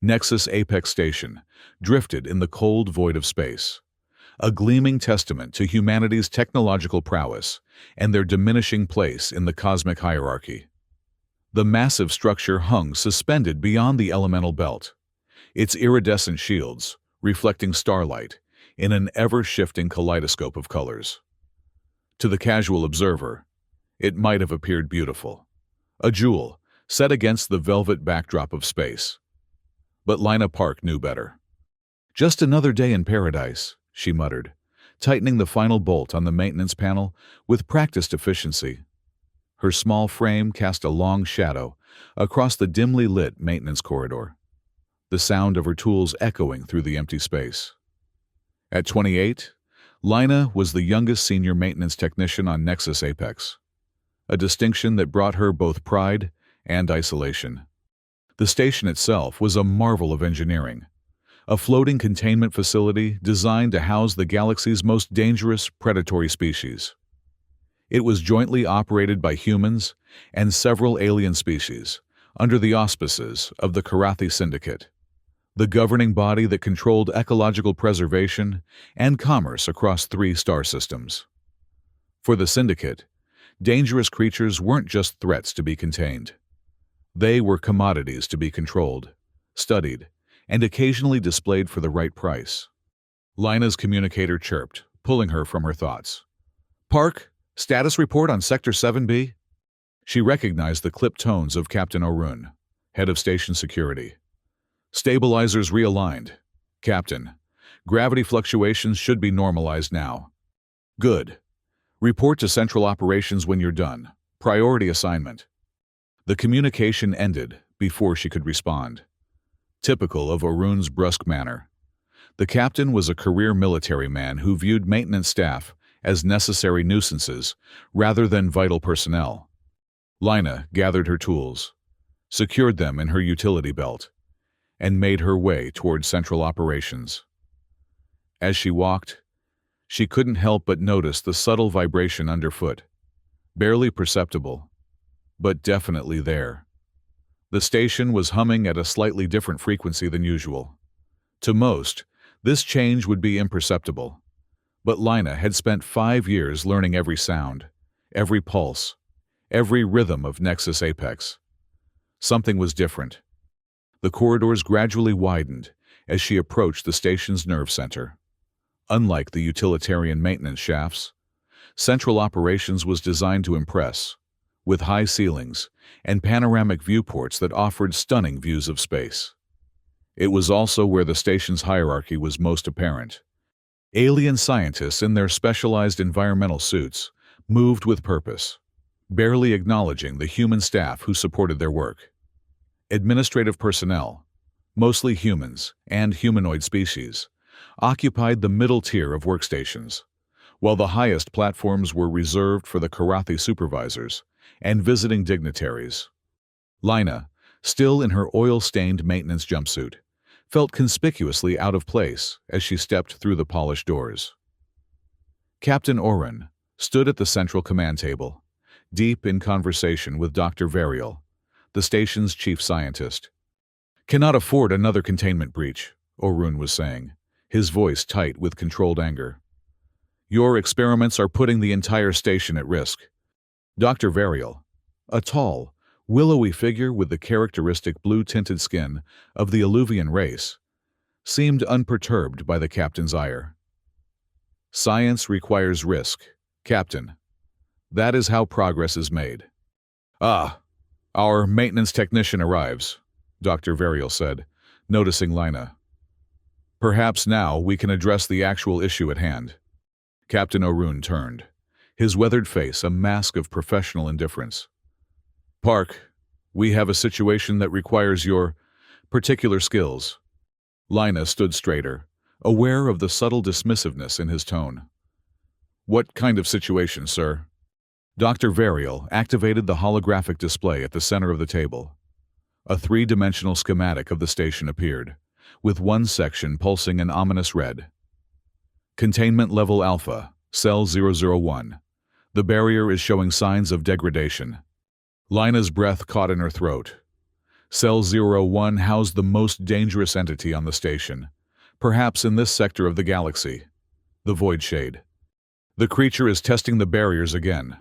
Nexus Apex Station drifted in the cold void of space, a gleaming testament to humanity's technological prowess and their diminishing place in the cosmic hierarchy. The massive structure hung suspended beyond the elemental belt, its iridescent shields reflecting starlight in an ever-shifting kaleidoscope of colors. To the casual observer, it might have appeared beautiful, a jewel set against the velvet backdrop of space. But Lina Park knew better. "Just another day in paradise," she muttered, tightening the final bolt on the maintenance panel with practiced efficiency. Her small frame cast a long shadow across the dimly lit maintenance corridor, the sound of her tools echoing through the empty space. At 28, Lina was the youngest senior maintenance technician on Nexus Apex, a distinction that brought her both pride and isolation. The station itself was a marvel of engineering, a floating containment facility designed to house the galaxy's most dangerous predatory species. It was jointly operated by humans and several alien species under the auspices of the Karathi Syndicate, the governing body that controlled ecological preservation and commerce across 3 star systems. For the Syndicate, dangerous creatures weren't just threats to be contained. They were commodities to be controlled, studied, and occasionally displayed for the right price. Lina's communicator chirped, pulling her from her thoughts. "Park, status report on Sector 7B?" She recognized the clipped tones of Captain Orun, head of station security. "Stabilizers realigned. Captain, gravity fluctuations should be normalized now." "Good. Report to Central Operations when you're done. Priority assignment." The communication ended before she could respond. Typical of Orun's brusque manner, the captain was a career military man who viewed maintenance staff as necessary nuisances rather than vital personnel. Lina gathered her tools, secured them in her utility belt, and made her way toward Central Operations. As she walked, she couldn't help but notice the subtle vibration underfoot, barely perceptible, but definitely there. The station was humming at a slightly different frequency than usual. To most, this change would be imperceptible, but Lina had spent 5 years learning every sound, every pulse, every rhythm of Nexus Apex. Something was different. The corridors gradually widened as she approached the station's nerve center. Unlike the utilitarian maintenance shafts, Central Operations was designed to impress, with high ceilings and panoramic viewports that offered stunning views of space. It was also where the station's hierarchy was most apparent. Alien scientists in their specialized environmental suits moved with purpose, barely acknowledging the human staff who supported their work. Administrative personnel, mostly humans and humanoid species, occupied the middle tier of workstations, while the highest platforms were reserved for the Karathi supervisors and visiting dignitaries. Lina, still in her oil-stained maintenance jumpsuit, felt conspicuously out of place as she stepped through the polished doors. Captain Orun stood at the central command table, deep in conversation with Dr. Variel, the station's chief scientist. "Cannot afford another containment breach," Orun was saying, his voice tight with controlled anger. "Your experiments are putting the entire station at risk." Dr. Variel, a tall, willowy figure with the characteristic blue-tinted skin of the Alluvian race, seemed unperturbed by the captain's ire. "Science requires risk, Captain. That is how progress is made." "Ah, our maintenance technician arrives," Dr. Variel said, noticing Lina. "Perhaps now we can address the actual issue at hand." Captain Orun turned, his weathered face a mask of professional indifference. "Park, we have a situation that requires your particular skills." Lina stood straighter, aware of the subtle dismissiveness in his tone. "What kind of situation, sir?" Dr. Variel activated the holographic display at the center of the table. A 3-dimensional schematic of the station appeared, with one section pulsing an ominous red. "Containment level Alpha, Cell 001. The barrier is showing signs of degradation." Lina's breath caught in her throat. Cell 01 housed the most dangerous entity on the station, perhaps in this sector of the galaxy, the Void Shade. The creature is testing the barriers again,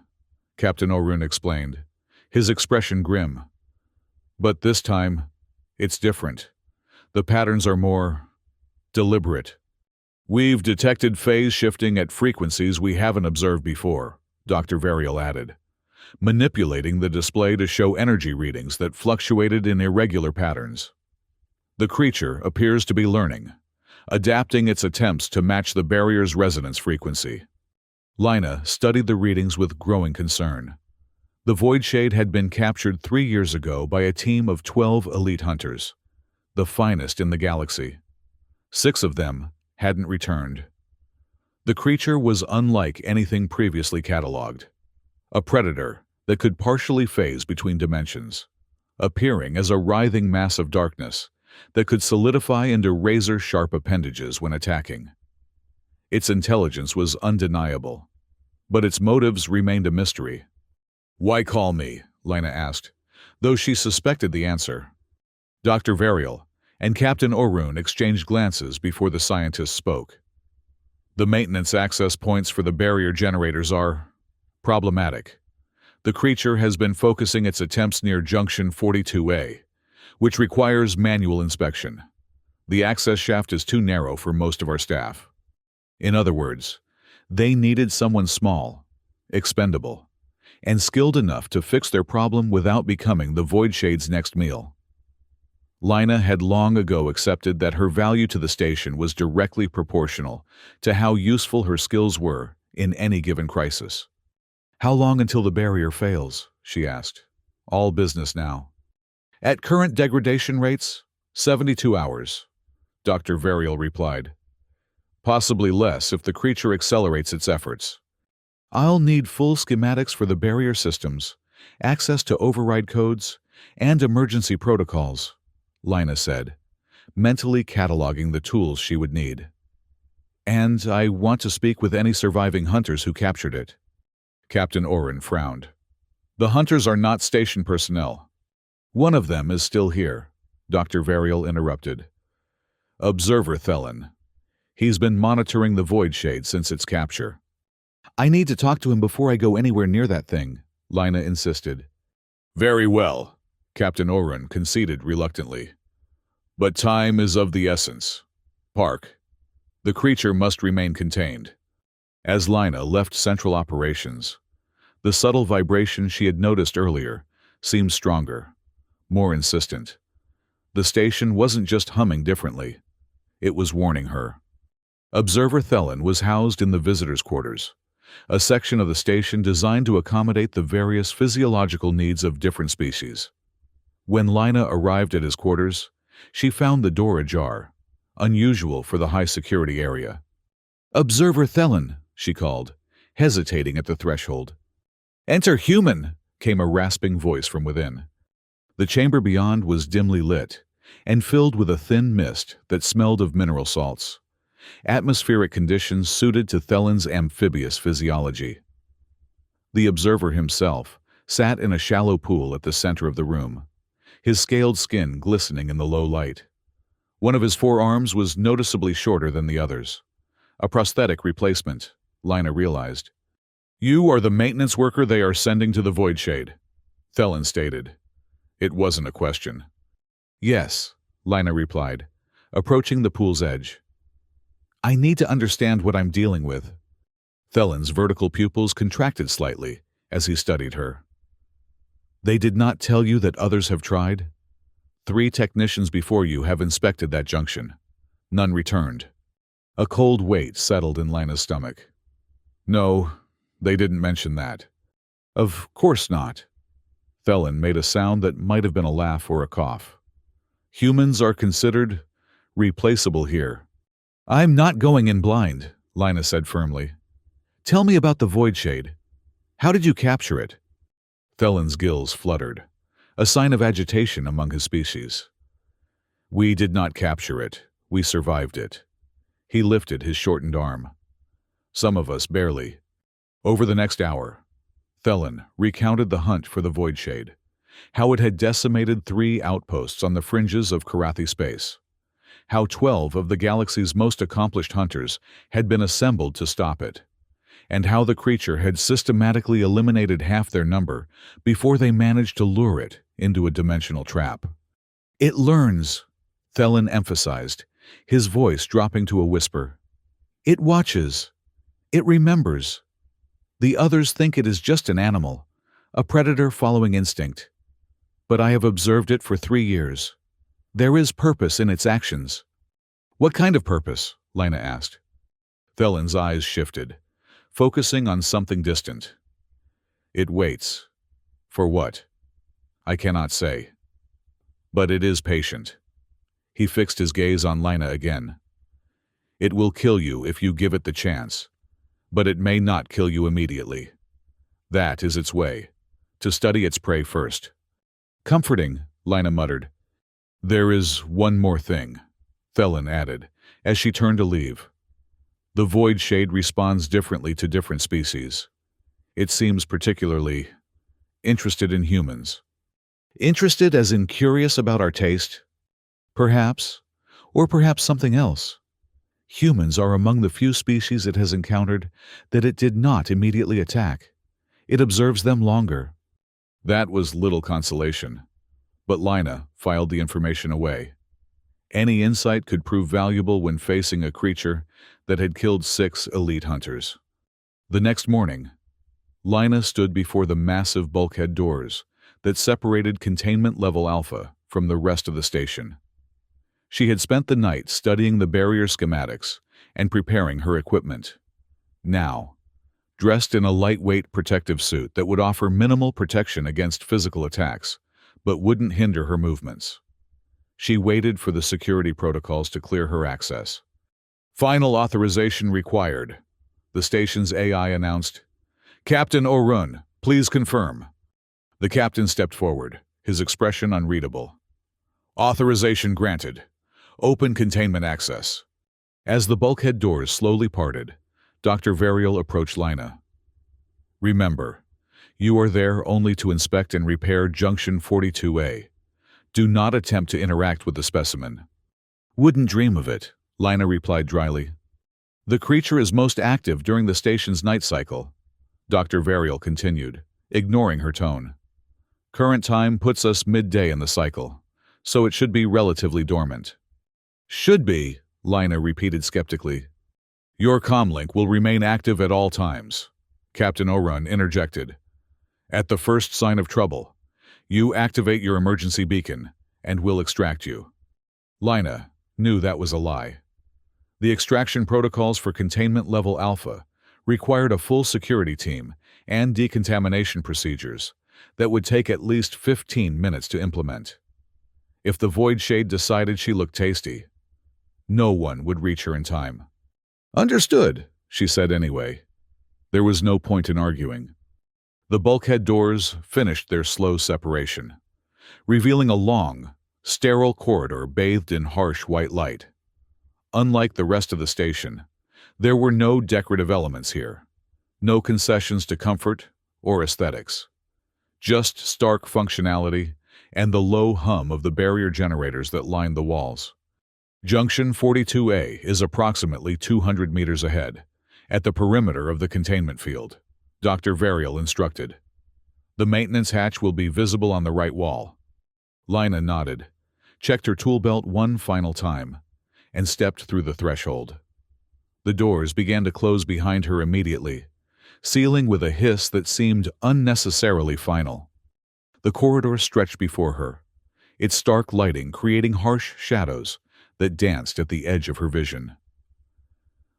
Captain Orun explained, his expression grim. But this time, it's different. The patterns are more deliberate. We've detected phase shifting at frequencies we haven't observed before, Dr. Varial added, manipulating the display to show energy readings that fluctuated in irregular patterns. The creature appears to be learning, adapting its attempts to match the barrier's resonance frequency. Lina studied the readings with growing concern. The Void Shade had been captured 3 years ago by a team of 12 elite hunters, the finest in the galaxy. 6 of them hadn't returned. The creature was unlike anything previously catalogued. A predator that could partially phase between dimensions, appearing as a writhing mass of darkness that could solidify into razor-sharp appendages when attacking. Its intelligence was undeniable, but its motives remained a mystery. "Why call me?" Lina asked, though she suspected the answer. Dr. Varial and Captain Orun exchanged glances before the scientist spoke. "The maintenance access points for the barrier generators are problematic. The creature has been focusing its attempts near Junction 42A, which requires manual inspection. The access shaft is too narrow for most of our staff. In other words, they needed someone small, expendable, and skilled enough to fix their problem without becoming the Void Shade's next meal." Lina had long ago accepted that her value to the station was directly proportional to how useful her skills were in any given crisis. "How long until the barrier fails?" she asked. "All business now." "At current degradation rates, 72 hours, Dr. Varial replied. "Possibly less if the creature accelerates its efforts. I'll need full schematics for the barrier systems, access to override codes, and emergency protocols," Lina said, mentally cataloging the tools she would need. "And I want to speak with any surviving hunters who captured it." Captain Orun frowned. "The hunters are not station personnel. One of them is still here," Dr. Varial interrupted. "Observer Thelen. He's been monitoring the Void Shade since its capture." "I need to talk to him before I go anywhere near that thing," Lina insisted. "Very well," Captain Orun conceded reluctantly. "But time is of the essence. Park. The creature must remain contained." As Lina left Central Operations, the subtle vibration she had noticed earlier seemed stronger, more insistent. The station wasn't just humming differently. It was warning her. Observer Thelen was housed in the visitors' quarters, a section of the station designed to accommodate the various physiological needs of different species. When Lina arrived at his quarters, she found the door ajar, unusual for the high-security area. "Observer Thelen," she called, hesitating at the threshold. "Enter human," came a rasping voice from within. The chamber beyond was dimly lit and filled with a thin mist that smelled of mineral salts, atmospheric conditions suited to Thelen's amphibious physiology. The observer himself sat in a shallow pool at the center of the room, his scaled skin glistening in the low light. One of his forearms was noticeably shorter than the others. A prosthetic replacement, Lina realized. "You are the maintenance worker they are sending to the Void Shade," Thelen stated. It wasn't a question. "Yes," Lina replied, approaching the pool's edge. "I need to understand what I'm dealing with." Thelen's vertical pupils contracted slightly as he studied her. "They did not tell you that others have tried? 3 technicians before you have inspected that junction. None returned." A cold weight settled in Lina's stomach. "No, they didn't mention that." "Of course not." Thelen made a sound that might have been a laugh or a cough. "Humans are considered replaceable here." "I'm not going in blind," Lina said firmly. "Tell me about the Void Shade. How did you capture it?" Thelen's gills fluttered, a sign of agitation among his species. "We did not capture it. We survived it." He lifted his shortened arm. "Some of us barely." Over the next hour, Thelen recounted the hunt for the Void Shade, how it had decimated 3 outposts on the fringes of Karathi space, how 12 of the galaxy's most accomplished hunters had been assembled to stop it, and how the creature had systematically eliminated half their number before they managed to lure it into a dimensional trap. "It learns," Thelen emphasized, his voice dropping to a whisper. "It watches. It remembers. The others think it is just an animal, a predator following instinct. But I have observed it for 3 years. There is purpose in its actions." "What kind of purpose?" Lina asked. Thelen's eyes shifted, focusing on something distant. "It waits. For what? I cannot say. But it is patient." He fixed his gaze on Lina again. "It will kill you if you give it the chance, but it may not kill you immediately. That is its way, to study its prey first." "Comforting," Lina muttered. "There is one more thing," Thelen added, as she turned to leave. "The void shade responds differently to different species. It seems particularly interested in humans." "Interested as in curious about our taste? Perhaps, or perhaps something else. Humans are among the few species it has encountered that it did not immediately attack. It observes them longer." That was little consolation, but Lina filed the information away. Any insight could prove valuable when facing a creature that had killed 6 elite hunters. The next morning, Lina stood before the massive bulkhead doors that separated Containment Level Alpha from the rest of the station. She had spent the night studying the barrier schematics and preparing her equipment. Now, dressed in a lightweight protective suit that would offer minimal protection against physical attacks, but wouldn't hinder her movements, she waited for the security protocols to clear her access. "Final authorization required," the station's AI announced. "Captain Orun, please confirm." The captain stepped forward, his expression unreadable. "Authorization granted. Open containment access." As the bulkhead doors slowly parted, Dr. Varial approached Lina. "Remember, you are there only to inspect and repair Junction 42A. Do not attempt to interact with the specimen." "Wouldn't dream of it," Lina replied dryly. "The creature is most active during the station's night cycle," Dr. Varial continued, ignoring her tone. "Current time puts us midday in the cycle, so it should be relatively dormant." "Should be," Lina repeated skeptically. "Your comlink will remain active at all times," Captain Orun interjected. "At the first sign of trouble, you activate your emergency beacon, and we'll extract you." Lina knew that was a lie. The extraction protocols for Containment Level Alpha required a full security team and decontamination procedures that would take at least 15 minutes to implement. If the Void Shade decided she looked tasty, no one would reach her in time. "Understood," she said anyway. There was no point in arguing. The bulkhead doors finished their slow separation, revealing a long, sterile corridor bathed in harsh white light. Unlike the rest of the station, there were no decorative elements here, no concessions to comfort or aesthetics. Just stark functionality and the low hum of the barrier generators that lined the walls. Junction 42A is approximately 200 meters ahead, at the perimeter of the containment field, Dr. Varial instructed. "The maintenance hatch will be visible on the right wall." Lina nodded, checked her tool belt one final time, and stepped through the threshold. The doors began to close behind her immediately, sealing with a hiss that seemed unnecessarily final. The corridor stretched before her, its stark lighting creating harsh shadows that danced at the edge of her vision.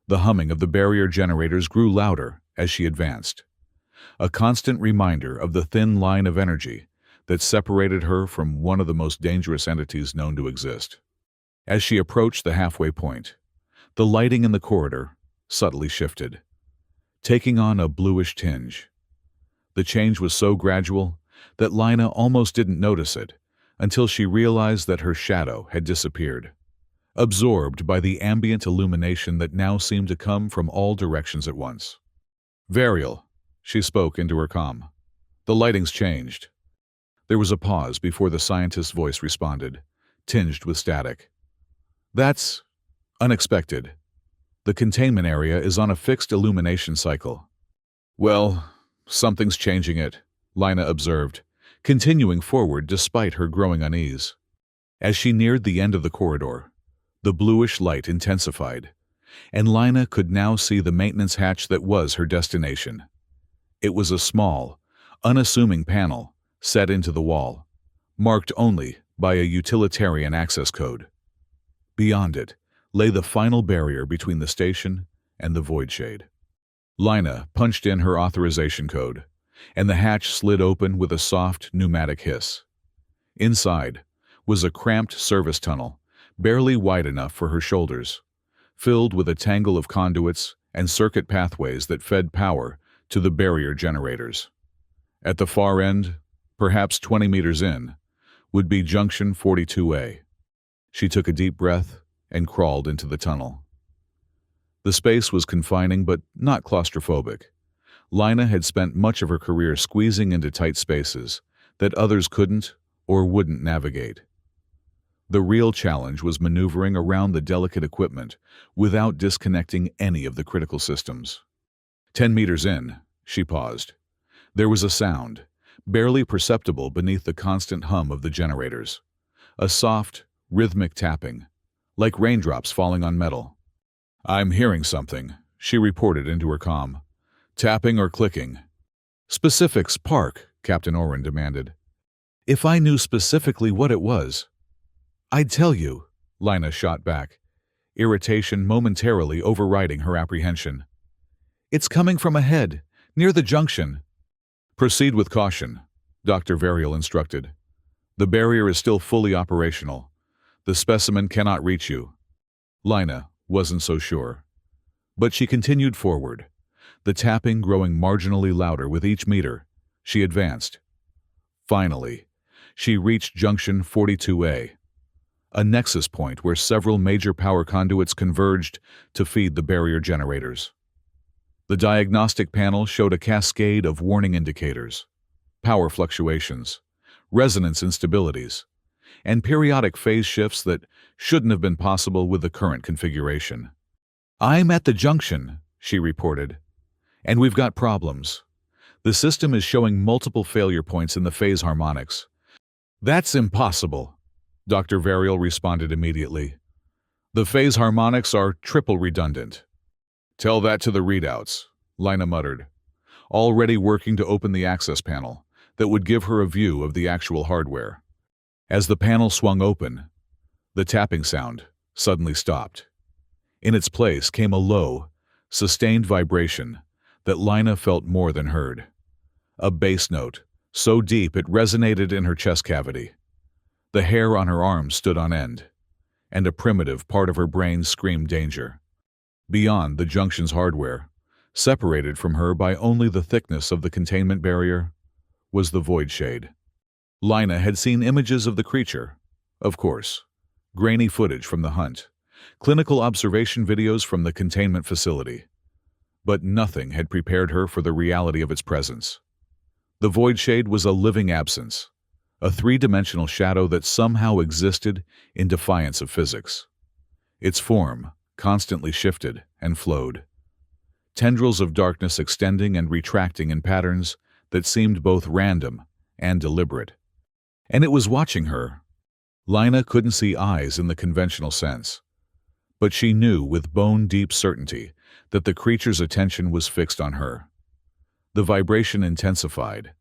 The humming of the barrier generators grew louder as she advanced, a constant reminder of the thin line of energy that separated her from one of the most dangerous entities known to exist. As she approached the halfway point, the lighting in the corridor subtly shifted, taking on a bluish tinge. The change was so gradual that Lina almost didn't notice it until she realized that her shadow had disappeared, absorbed by the ambient illumination that now seemed to come from all directions at once. "Varial," she spoke into her comm. "The lighting's changed." There was a pause before the scientist's voice responded, tinged with static. That's unexpected. The containment area is on a fixed illumination cycle. Well, something's changing it, Lina observed, continuing forward despite her growing unease. As she neared the end of the corridor, the bluish light intensified, and Lina could now see the maintenance hatch that was her destination. It was a small, unassuming panel set into the wall, marked only by a utilitarian access code. Beyond it lay the final barrier between the station and the void shade. Lina punched in her authorization code, and the hatch slid open with a soft, pneumatic hiss. Inside was a cramped service tunnel, barely wide enough for her shoulders, filled with a tangle of conduits and circuit pathways that fed power to the barrier generators. At the far end, perhaps 20 meters in, would be Junction 42A. She took a deep breath and crawled into the tunnel. The space was confining but not claustrophobic. Lina had spent much of her career squeezing into tight spaces that others couldn't or wouldn't navigate. The real challenge was maneuvering around the delicate equipment without disconnecting any of the critical systems. 10 meters in, she paused. There was a sound, barely perceptible beneath the constant hum of the generators. A soft, rhythmic tapping, like raindrops falling on metal. "I'm hearing something," she reported into her comm. "Tapping or clicking?" "Specifics, Park," Captain Oren demanded. "If I knew specifically what it was, I'd tell you," Lina shot back, irritation momentarily overriding her apprehension. "It's coming from ahead, near the junction." "Proceed with caution," Dr. Varial instructed. "The barrier is still fully operational. The specimen cannot reach you." Lina wasn't so sure. But she continued forward, the tapping growing marginally louder with each meter. She advanced. Finally, she reached Junction 42A, a nexus point where several major power conduits converged to feed the barrier generators. The diagnostic panel showed a cascade of warning indicators, power fluctuations, resonance instabilities, and periodic phase shifts that shouldn't have been possible with the current configuration. "I'm at the junction," she reported, "and we've got problems. The system is showing multiple failure points in the phase harmonics." "That's impossible," Dr. Varial responded immediately. "The phase harmonics are triple redundant." "Tell that to the readouts," Lina muttered, already working to open the access panel that would give her a view of the actual hardware. As the panel swung open, the tapping sound suddenly stopped. In its place came a low, sustained vibration that Lina felt more than heard. A bass note, so deep it resonated in her chest cavity. The hair on her arms stood on end, and a primitive part of her brain screamed danger. Beyond the junction's hardware, separated from her by only the thickness of the containment barrier, was the void shade. Lina had seen images of the creature, of course, grainy footage from the hunt, clinical observation videos from the containment facility. But nothing had prepared her for the reality of its presence. The void shade was a living absence, a three-dimensional shadow that somehow existed in defiance of physics. Its form constantly shifted and flowed, tendrils of darkness extending and retracting in patterns that seemed both random and deliberate. And it was watching her. Lina couldn't see eyes in the conventional sense, but she knew with bone-deep certainty that the creature's attention was fixed on her. The vibration intensified,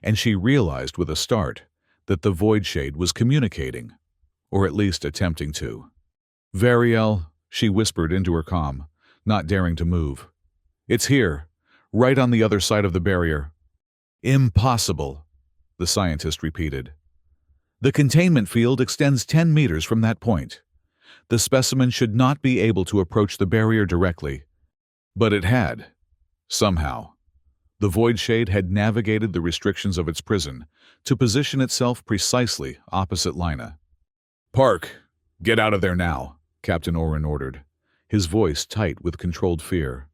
and she realized with a start that the void shade was communicating, or at least attempting to. "Variel," she whispered into her comm, not daring to move. "It's here, right on the other side of the barrier." "Impossible," the scientist repeated. "The containment field extends 10 meters from that point. The specimen should not be able to approach the barrier directly." But it had, somehow. The void shade had navigated the restrictions of its prison to position itself precisely opposite Lina. "Park, get out of there now," Captain Oren ordered, his voice tight with controlled fear.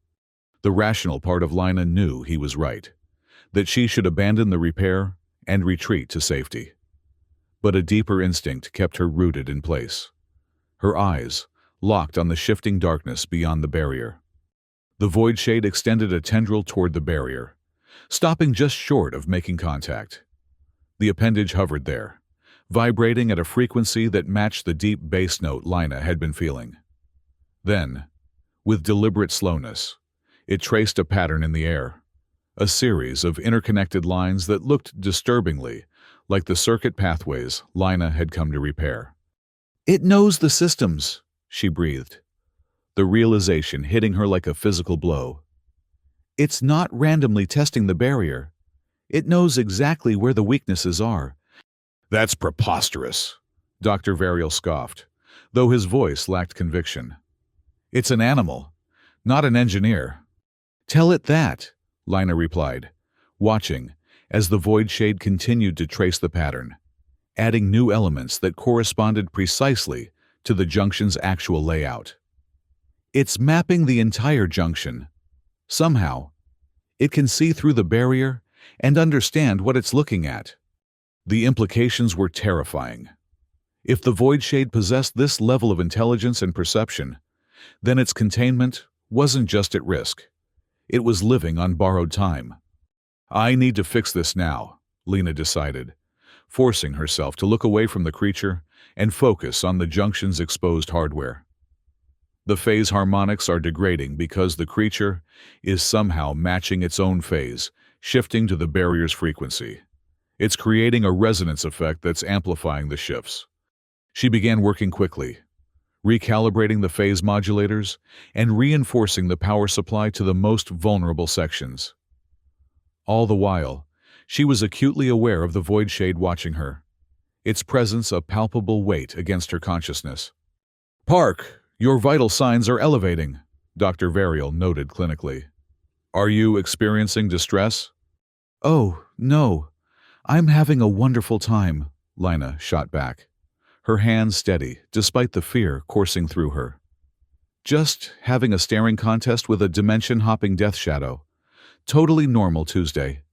The rational part of Lina knew he was right, that she should abandon the repair and retreat to safety. But a deeper instinct kept her rooted in place. Her eyes locked on the shifting darkness beyond the barrier. The void shade extended a tendril toward the barrier, stopping just short of making contact. The appendage hovered there, vibrating at a frequency that matched the deep bass note Lina had been feeling. Then, with deliberate slowness, it traced a pattern in the air, a series of interconnected lines that looked disturbingly like the circuit pathways Lina had come to repair. "It knows the systems," she breathed, the realization hitting her like a physical blow. "It's not randomly testing the barrier. It knows exactly where the weaknesses are." "That's preposterous," Dr. Varial scoffed, though his voice lacked conviction. "It's an animal, not an engineer." "Tell it that," Lina replied, watching as the void shade continued to trace the pattern, adding new elements that corresponded precisely to the junction's actual layout. "It's mapping the entire junction. Somehow, it can see through the barrier and understand what it's looking at." The implications were terrifying. If the void shade possessed this level of intelligence and perception, then its containment wasn't just at risk. It was living on borrowed time. "I need to fix this now," Lina decided, forcing herself to look away from the creature and focus on the junction's exposed hardware. The phase harmonics are degrading because the creature is somehow matching its own phase, shifting to the barrier's frequency. It's creating a resonance effect that's amplifying the shifts. She began working quickly, recalibrating the phase modulators and reinforcing the power supply to the most vulnerable sections. All the while, she was acutely aware of the void shade watching her, its presence a palpable weight against her consciousness. "Park, your vital signs are elevating," Dr. Varial noted clinically. "Are you experiencing distress?" "Oh, no. I'm having a wonderful time," Lina shot back, her hands steady despite the fear coursing through her. "Just having a staring contest with a dimension-hopping death shadow. Totally normal Tuesday."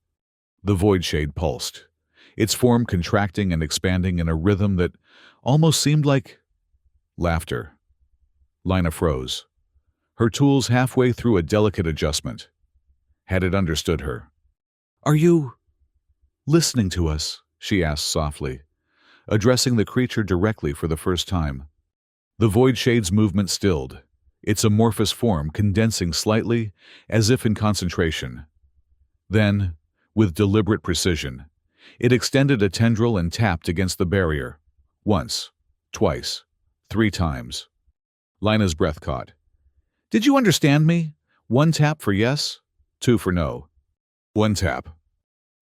The void shade pulsed, its form contracting and expanding in a rhythm that almost seemed like laughter. Lina froze, her tools halfway through a delicate adjustment. Had it understood her? "Are you listening to us?" she asked softly, addressing the creature directly for the first time. The void shade's movement stilled, its amorphous form condensing slightly as if in concentration. Then, with deliberate precision, it extended a tendril and tapped against the barrier. Once, twice, 3 times. Lina's breath caught. "Did you understand me? 1 tap for yes, 2 for no." "1 tap."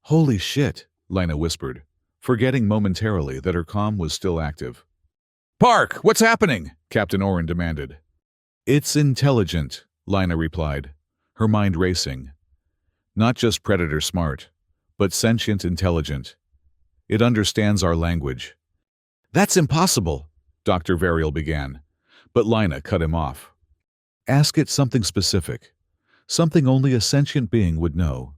"Holy shit," Lina whispered, forgetting momentarily that her comm was still active. "Park, what's happening?" Captain Oren demanded. "It's intelligent," Lina replied, her mind racing. "Not just predator smart, but sentient intelligent. It understands our language." "That's impossible," Dr. Varial began, but Lina cut him off. "Ask it something specific, something only a sentient being would know."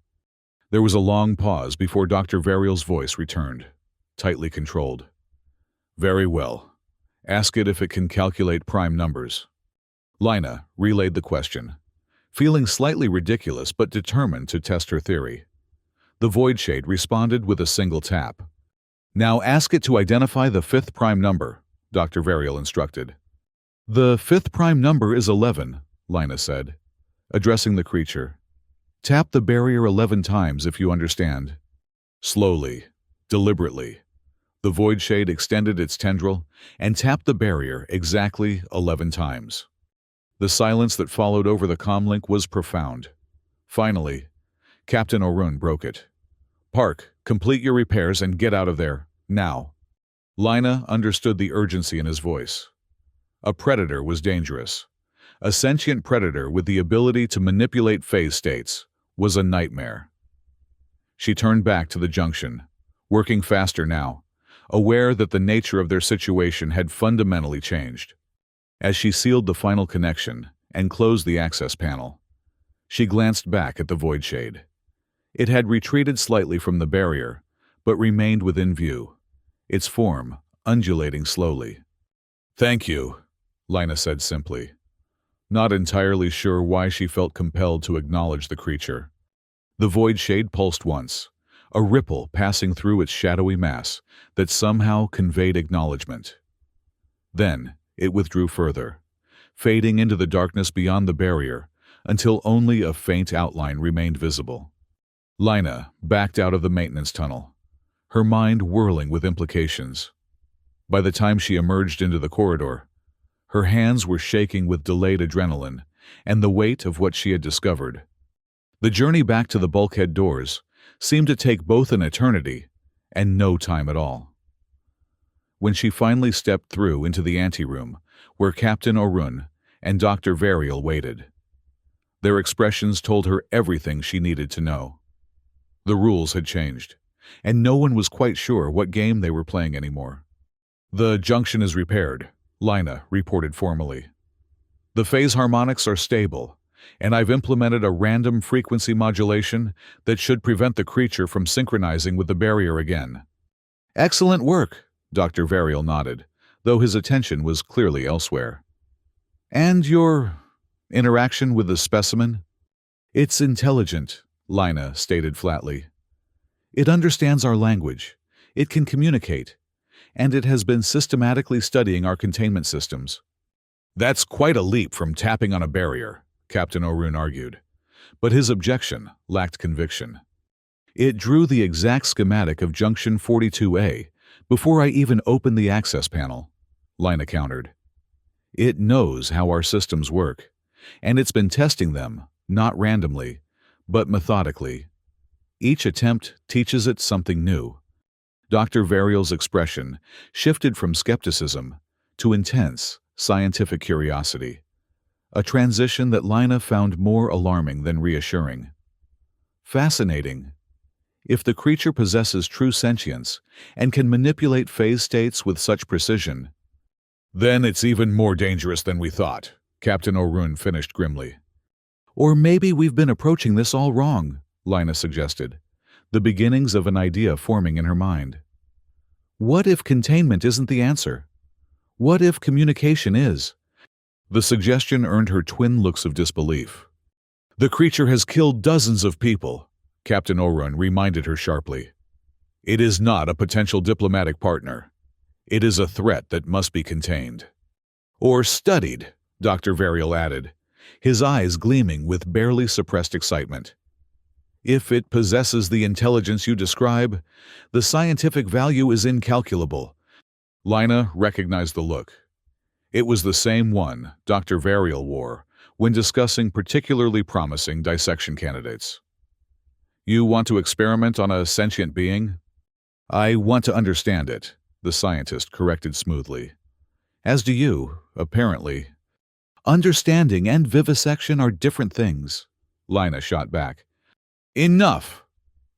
There was a long pause before Dr. Varial's voice returned, tightly controlled. "Very well. Ask it if it can calculate prime numbers." Lina relayed the question, feeling slightly ridiculous but determined to test her theory. The void shade responded with a single tap. "Now ask it to identify the 5th prime number," Dr. Varial instructed. "The 5th prime number is 11, Lina said, addressing the creature. "Tap the barrier 11 times if you understand." Slowly, deliberately, the void shade extended its tendril and tapped the barrier exactly 11 times. The silence that followed over the comlink was profound. Finally, Captain Orun broke it. "Park, complete your repairs and get out of there, now." Lina understood the urgency in his voice. A predator was dangerous. A sentient predator with the ability to manipulate phase states was a nightmare. She turned back to the junction, working faster now, aware that the nature of their situation had fundamentally changed. As she sealed the final connection and closed the access panel, she glanced back at the void shade. It had retreated slightly from the barrier, but remained within view, its form undulating slowly. "Thank you," Lina said simply, not entirely sure why she felt compelled to acknowledge the creature. The void shade pulsed once, a ripple passing through its shadowy mass that somehow conveyed acknowledgement. Then it withdrew further, fading into the darkness beyond the barrier until only a faint outline remained visible. Lina backed out of the maintenance tunnel, her mind whirling with implications. By the time she emerged into the corridor, her hands were shaking with delayed adrenaline and the weight of what she had discovered. The journey back to the bulkhead doors seemed to take both an eternity and no time at all. When she finally stepped through into the anteroom where Captain Orun and Dr. Variel waited, their expressions told her everything she needed to know. The rules had changed, and no one was quite sure what game they were playing anymore. "The junction is repaired," Lina reported formally. "The phase harmonics are stable, and I've implemented a random frequency modulation that should prevent the creature from synchronizing with the barrier again." "Excellent work," Dr. Variel nodded, though his attention was clearly elsewhere. "And your interaction with the specimen?" "It's intelligent," Lina stated flatly. "It understands our language, it can communicate, and it has been systematically studying our containment systems." "That's quite a leap from tapping on a barrier," Captain Orun argued, but his objection lacked conviction. "It drew the exact schematic of Junction 42A before I even opened the access panel," Lina countered. "It knows how our systems work, and it's been testing them, not randomly, but methodically. Each attempt teaches it something new." Dr. Variel's expression shifted from skepticism to intense scientific curiosity, a transition that Lina found more alarming than reassuring. "Fascinating. If the creature possesses true sentience and can manipulate phase states with such precision, then it's even more dangerous than we thought," Captain Orun finished grimly. "Or maybe we've been approaching this all wrong," Lina suggested, the beginnings of an idea forming in her mind. "What if containment isn't the answer? What if communication is?" The suggestion earned her twin looks of disbelief. "The creature has killed dozens of people," Captain Orun reminded her sharply. "It is not a potential diplomatic partner. It is a threat that must be contained." "Or studied," Dr. Variel added, his eyes gleaming with barely suppressed excitement. "If it possesses the intelligence you describe, the scientific value is incalculable." Lina recognized the look. It was the same one Dr. Variel wore when discussing particularly promising dissection candidates. "You want to experiment on a sentient being?" "I want to understand it," the scientist corrected smoothly. "As do you, apparently." "Understanding and vivisection are different things," Lina shot back. "Enough!"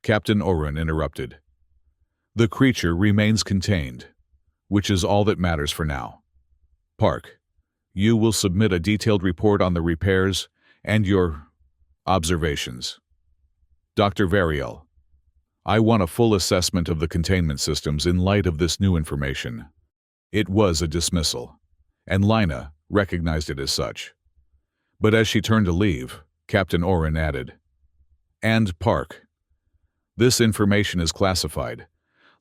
Captain Orun interrupted. "The creature remains contained, which is all that matters for now. Park, you will submit a detailed report on the repairs and your observations. Dr. Variel, I want a full assessment of the containment systems in light of this new information." It was a dismissal, and Lina recognized it as such. But as she turned to leave, Captain Orun added, "And Park, this information is classified.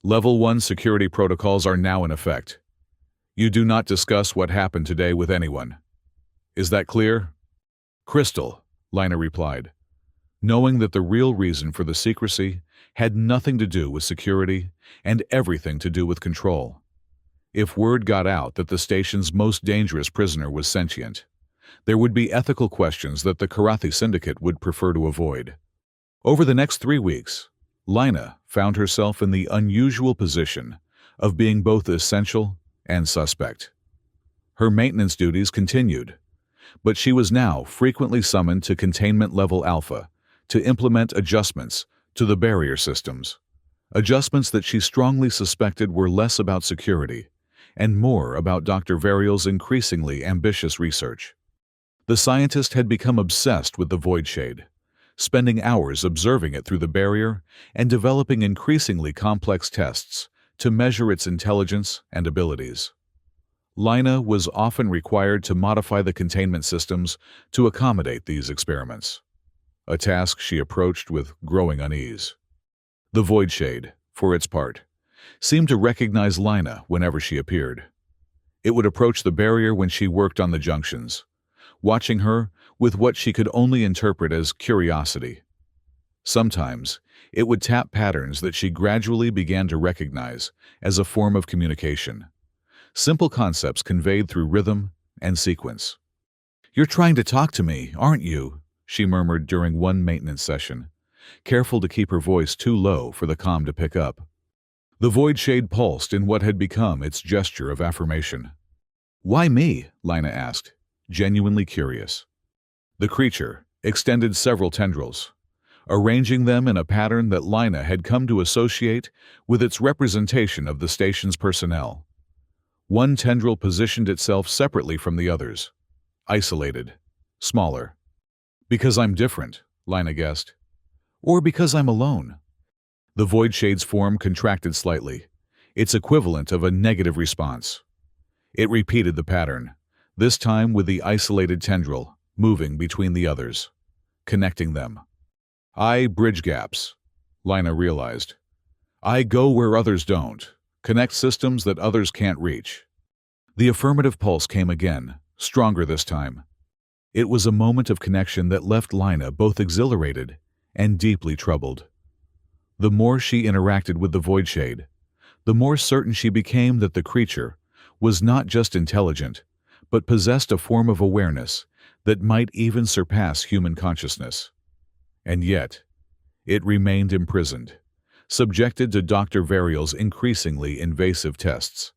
Level 1 security protocols are now in effect. You do not discuss what happened today with anyone. Is that clear?" "Crystal," Lina replied, knowing that the real reason for the secrecy had nothing to do with security and everything to do with control. If word got out that the station's most dangerous prisoner was sentient, there would be ethical questions that the Karathi Syndicate would prefer to avoid. Over the next 3 weeks, Lina found herself in the unusual position of being both essential and suspect. Her maintenance duties continued, but she was now frequently summoned to Containment Level Alpha to implement adjustments to the barrier systems, adjustments that she strongly suspected were less about security and more about Dr. Variel's increasingly ambitious research. The scientist had become obsessed with the Void Shade, spending hours observing it through the barrier and developing increasingly complex tests to measure its intelligence and abilities. Lina was often required to modify the containment systems to accommodate these experiments, a task she approached with growing unease. The Void Shade, for its part, seemed to recognize Lina whenever she appeared. It would approach the barrier when she worked on the junctions, watching her with what she could only interpret as curiosity. Sometimes, it would tap patterns that she gradually began to recognize as a form of communication, simple concepts conveyed through rhythm and sequence. "You're trying to talk to me, aren't you?" she murmured during one maintenance session, careful to keep her voice too low for the comm to pick up. The Void Shade pulsed in what had become its gesture of affirmation. "Why me?" Lina asked, genuinely curious. The creature extended several tendrils, arranging them in a pattern that Lina had come to associate with its representation of the station's personnel. One tendril positioned itself separately from the others, isolated, smaller. "Because I'm different," Lina guessed. "Or because I'm alone." The Void Shade's form contracted slightly, its equivalent of a negative response. It repeated the pattern, this time with the isolated tendril moving between the others, connecting them. "I bridge gaps," Lina realized. "I go where others don't, connect systems that others can't reach." The affirmative pulse came again, stronger this time. It was a moment of connection that left Lina both exhilarated and deeply troubled. The more she interacted with the Void Shade, the more certain she became that the creature was not just intelligent, but possessed a form of awareness that might even surpass human consciousness. And yet, it remained imprisoned, subjected to Dr. Varial's increasingly invasive tests.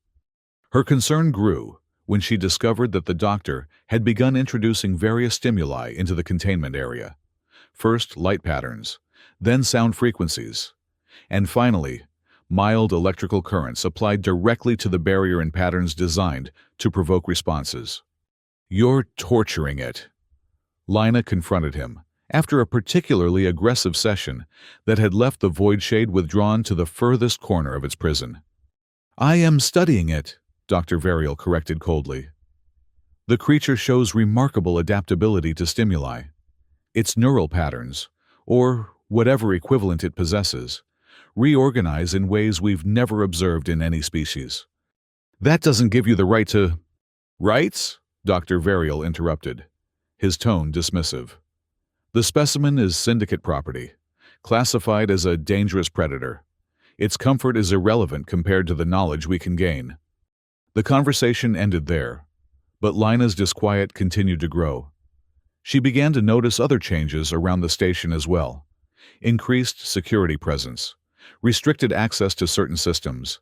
Her concern grew when she discovered that the doctor had begun introducing various stimuli into the containment area. First, light patterns, then sound frequencies, and finally, mild electrical currents applied directly to the barrier in patterns designed to provoke responses. "You're torturing it," Lina confronted him, after a particularly aggressive session that had left the Void Shade withdrawn to the furthest corner of its prison. "I am studying it," Dr. Varial corrected coldly. "The creature shows remarkable adaptability to stimuli. Its neural patterns, or whatever equivalent it possesses, reorganize in ways we've never observed in any species." "That doesn't give you the right to—" "Rights?" Dr. Varial interrupted, his tone dismissive. "The specimen is syndicate property, classified as a dangerous predator. Its comfort is irrelevant compared to the knowledge we can gain." The conversation ended there, but Lina's disquiet continued to grow. She began to notice other changes around the station as well: increased security presence, restricted access to certain systems,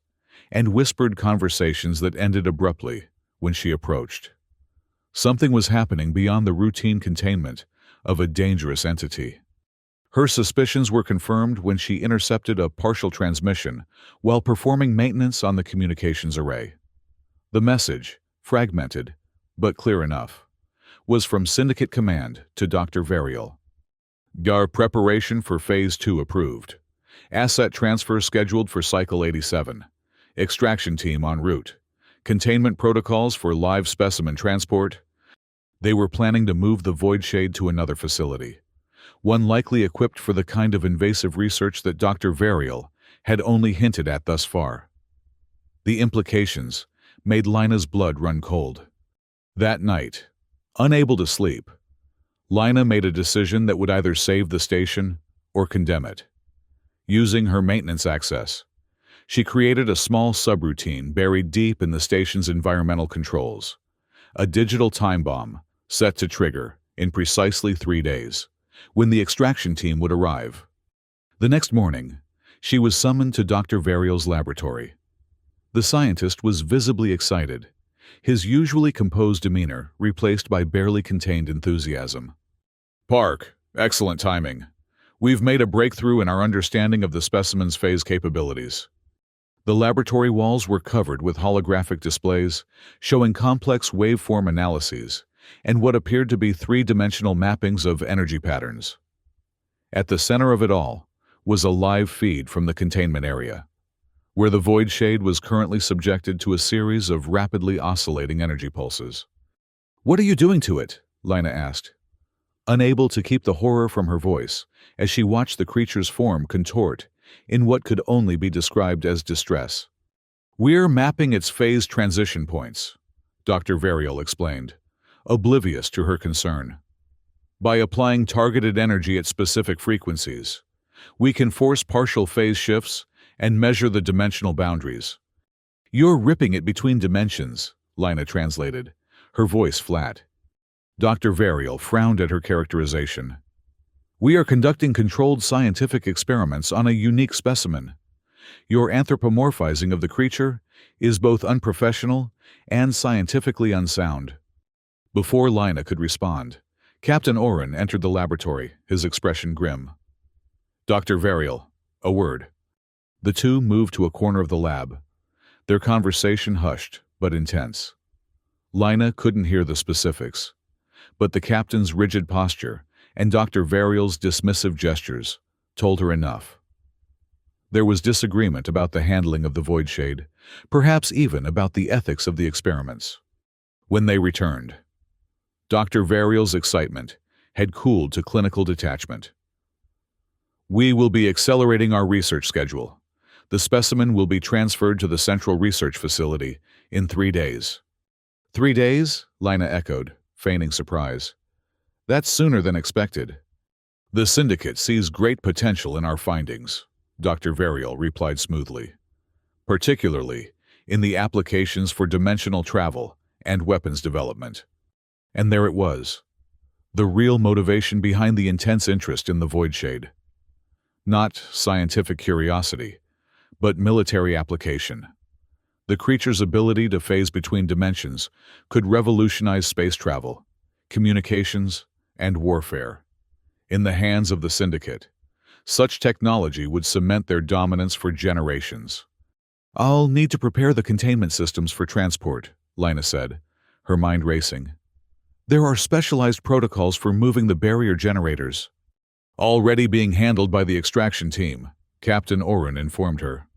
and whispered conversations that ended abruptly when she approached. Something was happening beyond the routine containment of a dangerous entity. Her suspicions were confirmed when she intercepted a partial transmission while performing maintenance on the communications array. The message, fragmented, but clear enough, was from Syndicate Command to Dr. Varial. "Our preparation for Phase 2 approved. Asset transfer scheduled for Cycle 87. Extraction team en route. Containment protocols for live specimen transport." They were planning to move the Void Shade to another facility, one likely equipped for the kind of invasive research that Dr. Varial had only hinted at thus far. The implications made Lina's blood run cold. That night, unable to sleep, Lina made a decision that would either save the station or condemn it. Using her maintenance access, she created a small subroutine buried deep in the station's environmental controls, a digital time bomb set to trigger in precisely 3 days, when the extraction team would arrive. The next morning, she was summoned to Dr. Varial's laboratory. The scientist was visibly excited, his usually composed demeanor replaced by barely contained enthusiasm. "Park, excellent timing. We've made a breakthrough in our understanding of the specimen's phase capabilities." The laboratory walls were covered with holographic displays showing complex waveform analyses and what appeared to be three-dimensional mappings of energy patterns. At the center of it all was a live feed from the containment area, where the void shade was currently subjected to a series of rapidly oscillating energy pulses. "What are you doing to it?" Lina asked, unable to keep the horror from her voice as she watched the creature's form contort in what could only be described as distress. "We're mapping its phase transition points," Dr. Varial explained, oblivious to her concern. "By applying targeted energy at specific frequencies, we can force partial phase shifts and measure the dimensional boundaries." "You're ripping it between dimensions," Lina translated, her voice flat. Dr. Varial frowned at her characterization. "We are conducting controlled scientific experiments on a unique specimen. Your anthropomorphizing of the creature is both unprofessional and scientifically unsound." Before Lina could respond, Captain Oren entered the laboratory, his expression grim. "Dr. Varial, a word." The two moved to a corner of the lab, their conversation hushed but intense. Lina couldn't hear the specifics, but the captain's rigid posture and Dr. Varial's dismissive gestures told her enough. There was disagreement about the handling of the void shade, perhaps even about the ethics of the experiments. When they returned, Dr. Varial's excitement had cooled to clinical detachment. "We will be accelerating our research schedule. The specimen will be transferred to the Central Research Facility in 3 days." "3 days?" Lina echoed, feigning surprise. "That's sooner than expected." "The Syndicate sees great potential in our findings," Dr. Varial replied smoothly, "particularly in the applications for dimensional travel and weapons development." And there it was, the real motivation behind the intense interest in the void shade. Not scientific curiosity, but military application. The creature's ability to phase between dimensions could revolutionize space travel, communications, and warfare. In the hands of the Syndicate, such technology would cement their dominance for generations. "I'll need to prepare the containment systems for transport," Lina said, her mind racing. "There are specialized protocols for moving the barrier generators." "Already being handled by the extraction team," Captain Oren informed her.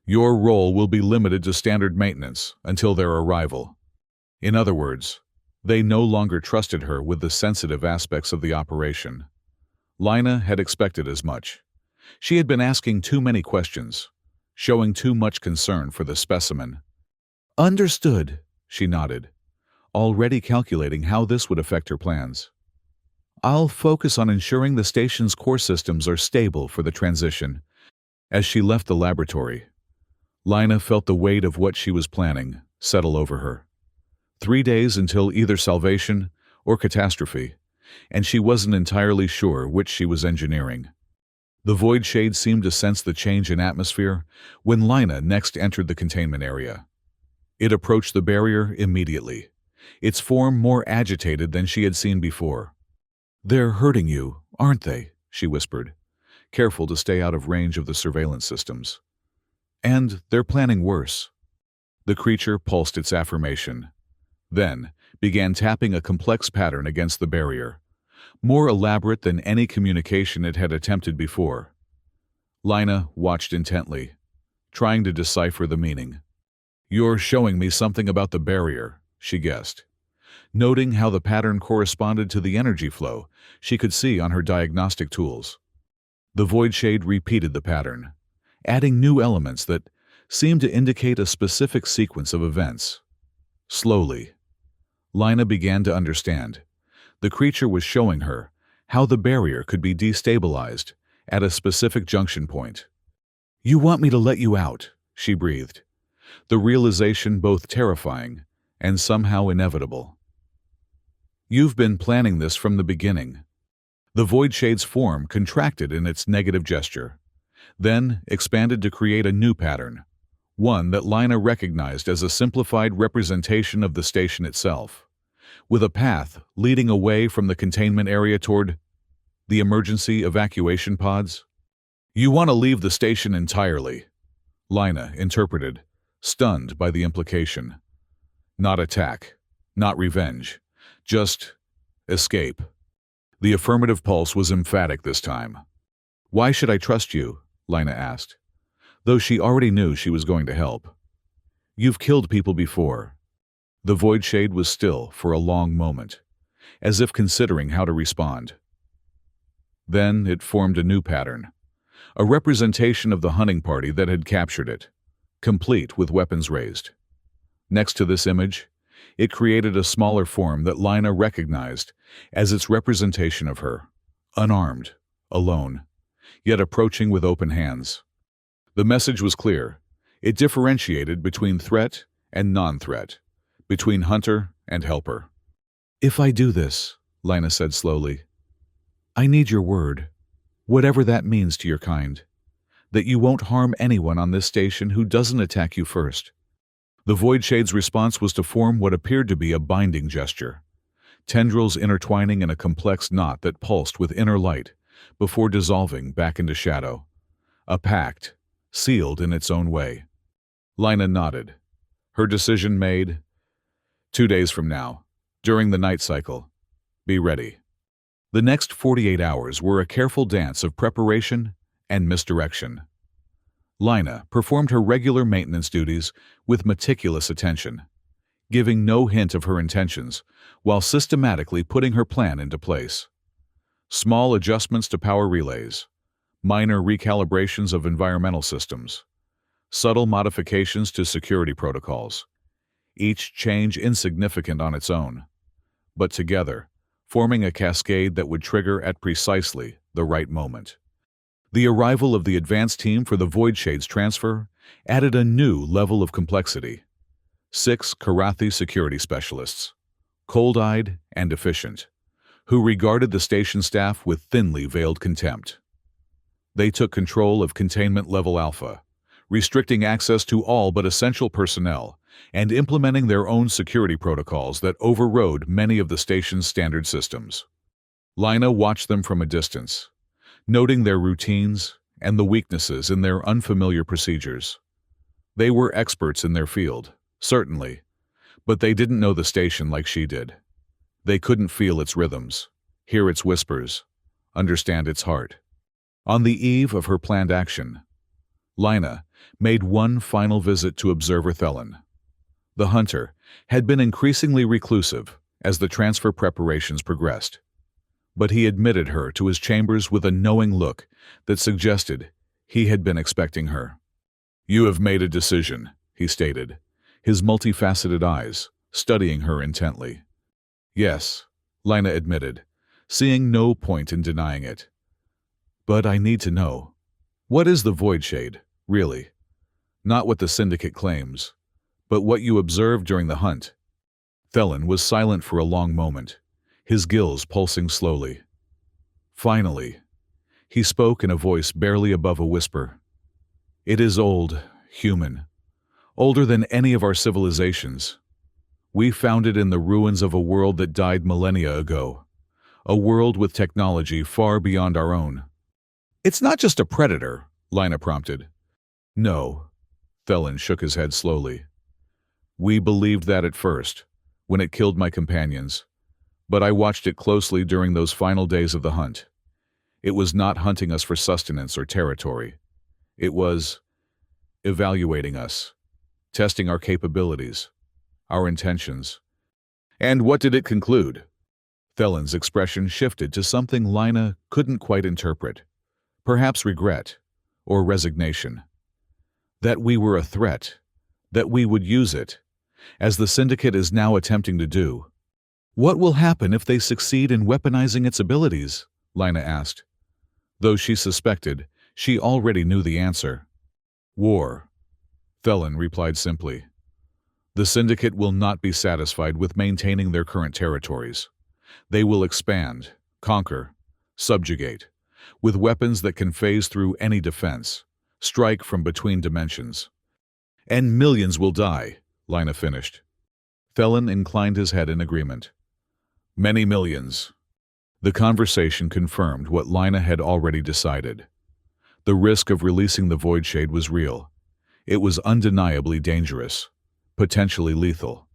"Your role will be limited to standard maintenance until their arrival." In other words, they no longer trusted her with the sensitive aspects of the operation. Lina had expected as much. She had been asking too many questions, showing too much concern for the specimen. "Understood," she nodded, already calculating how this would affect her plans. "I'll focus on ensuring the station's core systems are stable for the transition." As she left the laboratory, Lina felt the weight of what she was planning settle over her. 3 days until either salvation or catastrophe, and she wasn't entirely sure which she was engineering. The void shade seemed to sense the change in atmosphere when Lina next entered the containment area. It approached the barrier immediately, its form more agitated than she had seen before. "They're hurting you, aren't they?" she whispered, careful to stay out of range of the surveillance systems. "And they're planning worse." The creature pulsed its affirmation, then began tapping a complex pattern against the barrier, more elaborate than any communication it had attempted before. Lina watched intently, trying to decipher the meaning. "You're showing me something about the barrier," she guessed, noting how the pattern corresponded to the energy flow she could see on her diagnostic tools. The void shade repeated the pattern, adding new elements that seemed to indicate a specific sequence of events. Slowly, Lina began to understand. The creature was showing her how the barrier could be destabilized at a specific junction point. "You want me to let you out," she breathed, the realization both terrifying and somehow inevitable. "You've been planning this from the beginning." The void shade's form contracted in its negative gesture, then expanded to create a new pattern, one that Lina recognized as a simplified representation of the station itself, with a path leading away from the containment area toward the emergency evacuation pods. "You want to leave the station entirely," Lina interpreted, stunned by the implication. "Not attack, not revenge, just escape." The affirmative pulse was emphatic this time. "Why should I trust you?" Lina asked, though she already knew she was going to help. "You've killed people before." The void shade was still for a long moment, as if considering how to respond. Then it formed a new pattern, a representation of the hunting party that had captured it, complete with weapons raised. Next to this image, it created a smaller form that Lina recognized as its representation of her, unarmed, alone, yet approaching with open hands. The message was clear. It differentiated between threat and non-threat, between hunter and helper. "If I do this," Lina said slowly, "I need your word, whatever that means to your kind, that you won't harm anyone on this station who doesn't attack you first." The Void Shade's response was to form what appeared to be a binding gesture, tendrils intertwining in a complex knot that pulsed with inner light before dissolving back into shadow. A pact, sealed in its own way. Lina nodded. Her decision made. 2 days from now, during the night cycle. Be ready. The next 48 hours were a careful dance of preparation and misdirection. Lina performed her regular maintenance duties with meticulous attention, giving no hint of her intentions while systematically putting her plan into place. Small adjustments to power relays, minor recalibrations of environmental systems, subtle modifications to security protocols, each change insignificant on its own, but together, forming a cascade that would trigger at precisely the right moment. The arrival of the advanced team for the Void Shade's transfer added a new level of complexity. 6 Karathi security specialists, cold-eyed and efficient, who regarded the station staff with thinly veiled contempt. They took control of Containment Level Alpha, restricting access to all but essential personnel and implementing their own security protocols that overrode many of the station's standard systems. Lina watched them from a distance, noting their routines and the weaknesses in their unfamiliar procedures. They were experts in their field, certainly, but they didn't know the station like she did. They couldn't feel its rhythms, hear its whispers, understand its heart. On the eve of her planned action, Lina made one final visit to Observer Thelen. The hunter had been increasingly reclusive as the transfer preparations progressed, but he admitted her to his chambers with a knowing look that suggested he had been expecting her. "You have made a decision," he stated, his multifaceted eyes studying her intently. "Yes," Lina admitted, seeing no point in denying it. "But I need to know. What is the Void Shade, really? Not what the Syndicate claims, but what you observed during the hunt." Thelen was silent for a long moment, his gills pulsing slowly. Finally, he spoke in a voice barely above a whisper. "It is old, human, older than any of our civilizations. We found it in the ruins of a world that died millennia ago, a world with technology far beyond our own." "It's not just a predator," Lina prompted. "No," Thelen shook his head slowly. "We believed that at first, when it killed my companions, but I watched it closely during those final days of the hunt. It was not hunting us for sustenance or territory. It was evaluating us, testing our capabilities, our intentions." "And what did it conclude?" Thelen's expression shifted to something Lina couldn't quite interpret, perhaps regret or resignation. "That we were a threat, that we would use it, as the Syndicate is now attempting to do." "What will happen if they succeed in weaponizing its abilities?" Lina asked. Though she suspected, she already knew the answer. "War," Thelen replied simply. "The Syndicate will not be satisfied with maintaining their current territories. They will expand, conquer, subjugate, with weapons that can phase through any defense, strike from between dimensions. And millions will die," Lina finished. Thelen inclined his head in agreement. "Many millions." The conversation confirmed what Lina had already decided. The risk of releasing the Void Shade was real. It was undeniably dangerous, potentially lethal.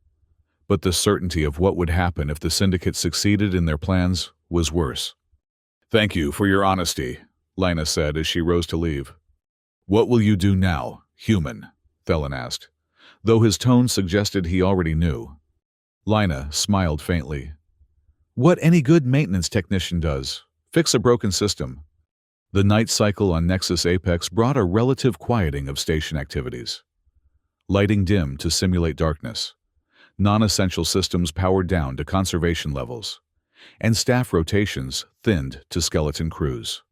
But the certainty of what would happen if the Syndicate succeeded in their plans was worse. Thank you for your honesty, Lina said as she rose to leave. What will you do now, human? Thelen asked, though his tone suggested he already knew. Lina smiled faintly. What any good maintenance technician does, fix a broken system. The night cycle on Nexus Apex brought a relative quieting of station activities. Lighting dimmed to simulate darkness. Non-essential systems powered down to conservation levels, and staff rotations thinned to skeleton crews.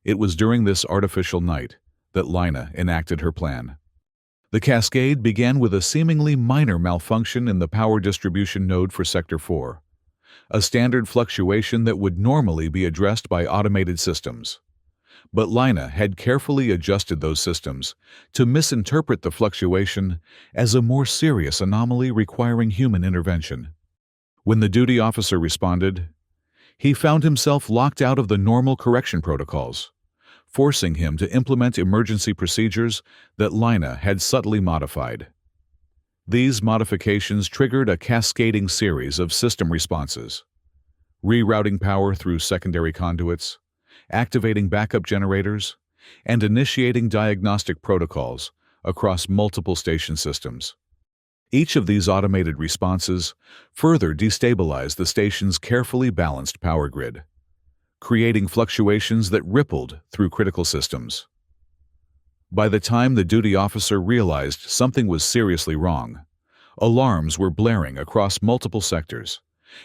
It was during this artificial night that Lina enacted her plan. The cascade began with a seemingly minor malfunction in the power distribution node for Sector 4, a standard fluctuation that would normally be addressed by automated systems. But Lina had carefully adjusted those systems to misinterpret the fluctuation as a more serious anomaly requiring human intervention. When the duty officer responded, he found himself locked out of the normal correction protocols, forcing him to implement emergency procedures that Lina had subtly modified. These modifications triggered a cascading series of system responses, rerouting power through secondary conduits, activating backup generators, and initiating diagnostic protocols across multiple station systems. Each of these automated responses further destabilized the station's carefully balanced power grid, creating fluctuations that rippled through critical systems. By the time the duty officer realized something was seriously wrong, alarms were blaring across multiple sectors,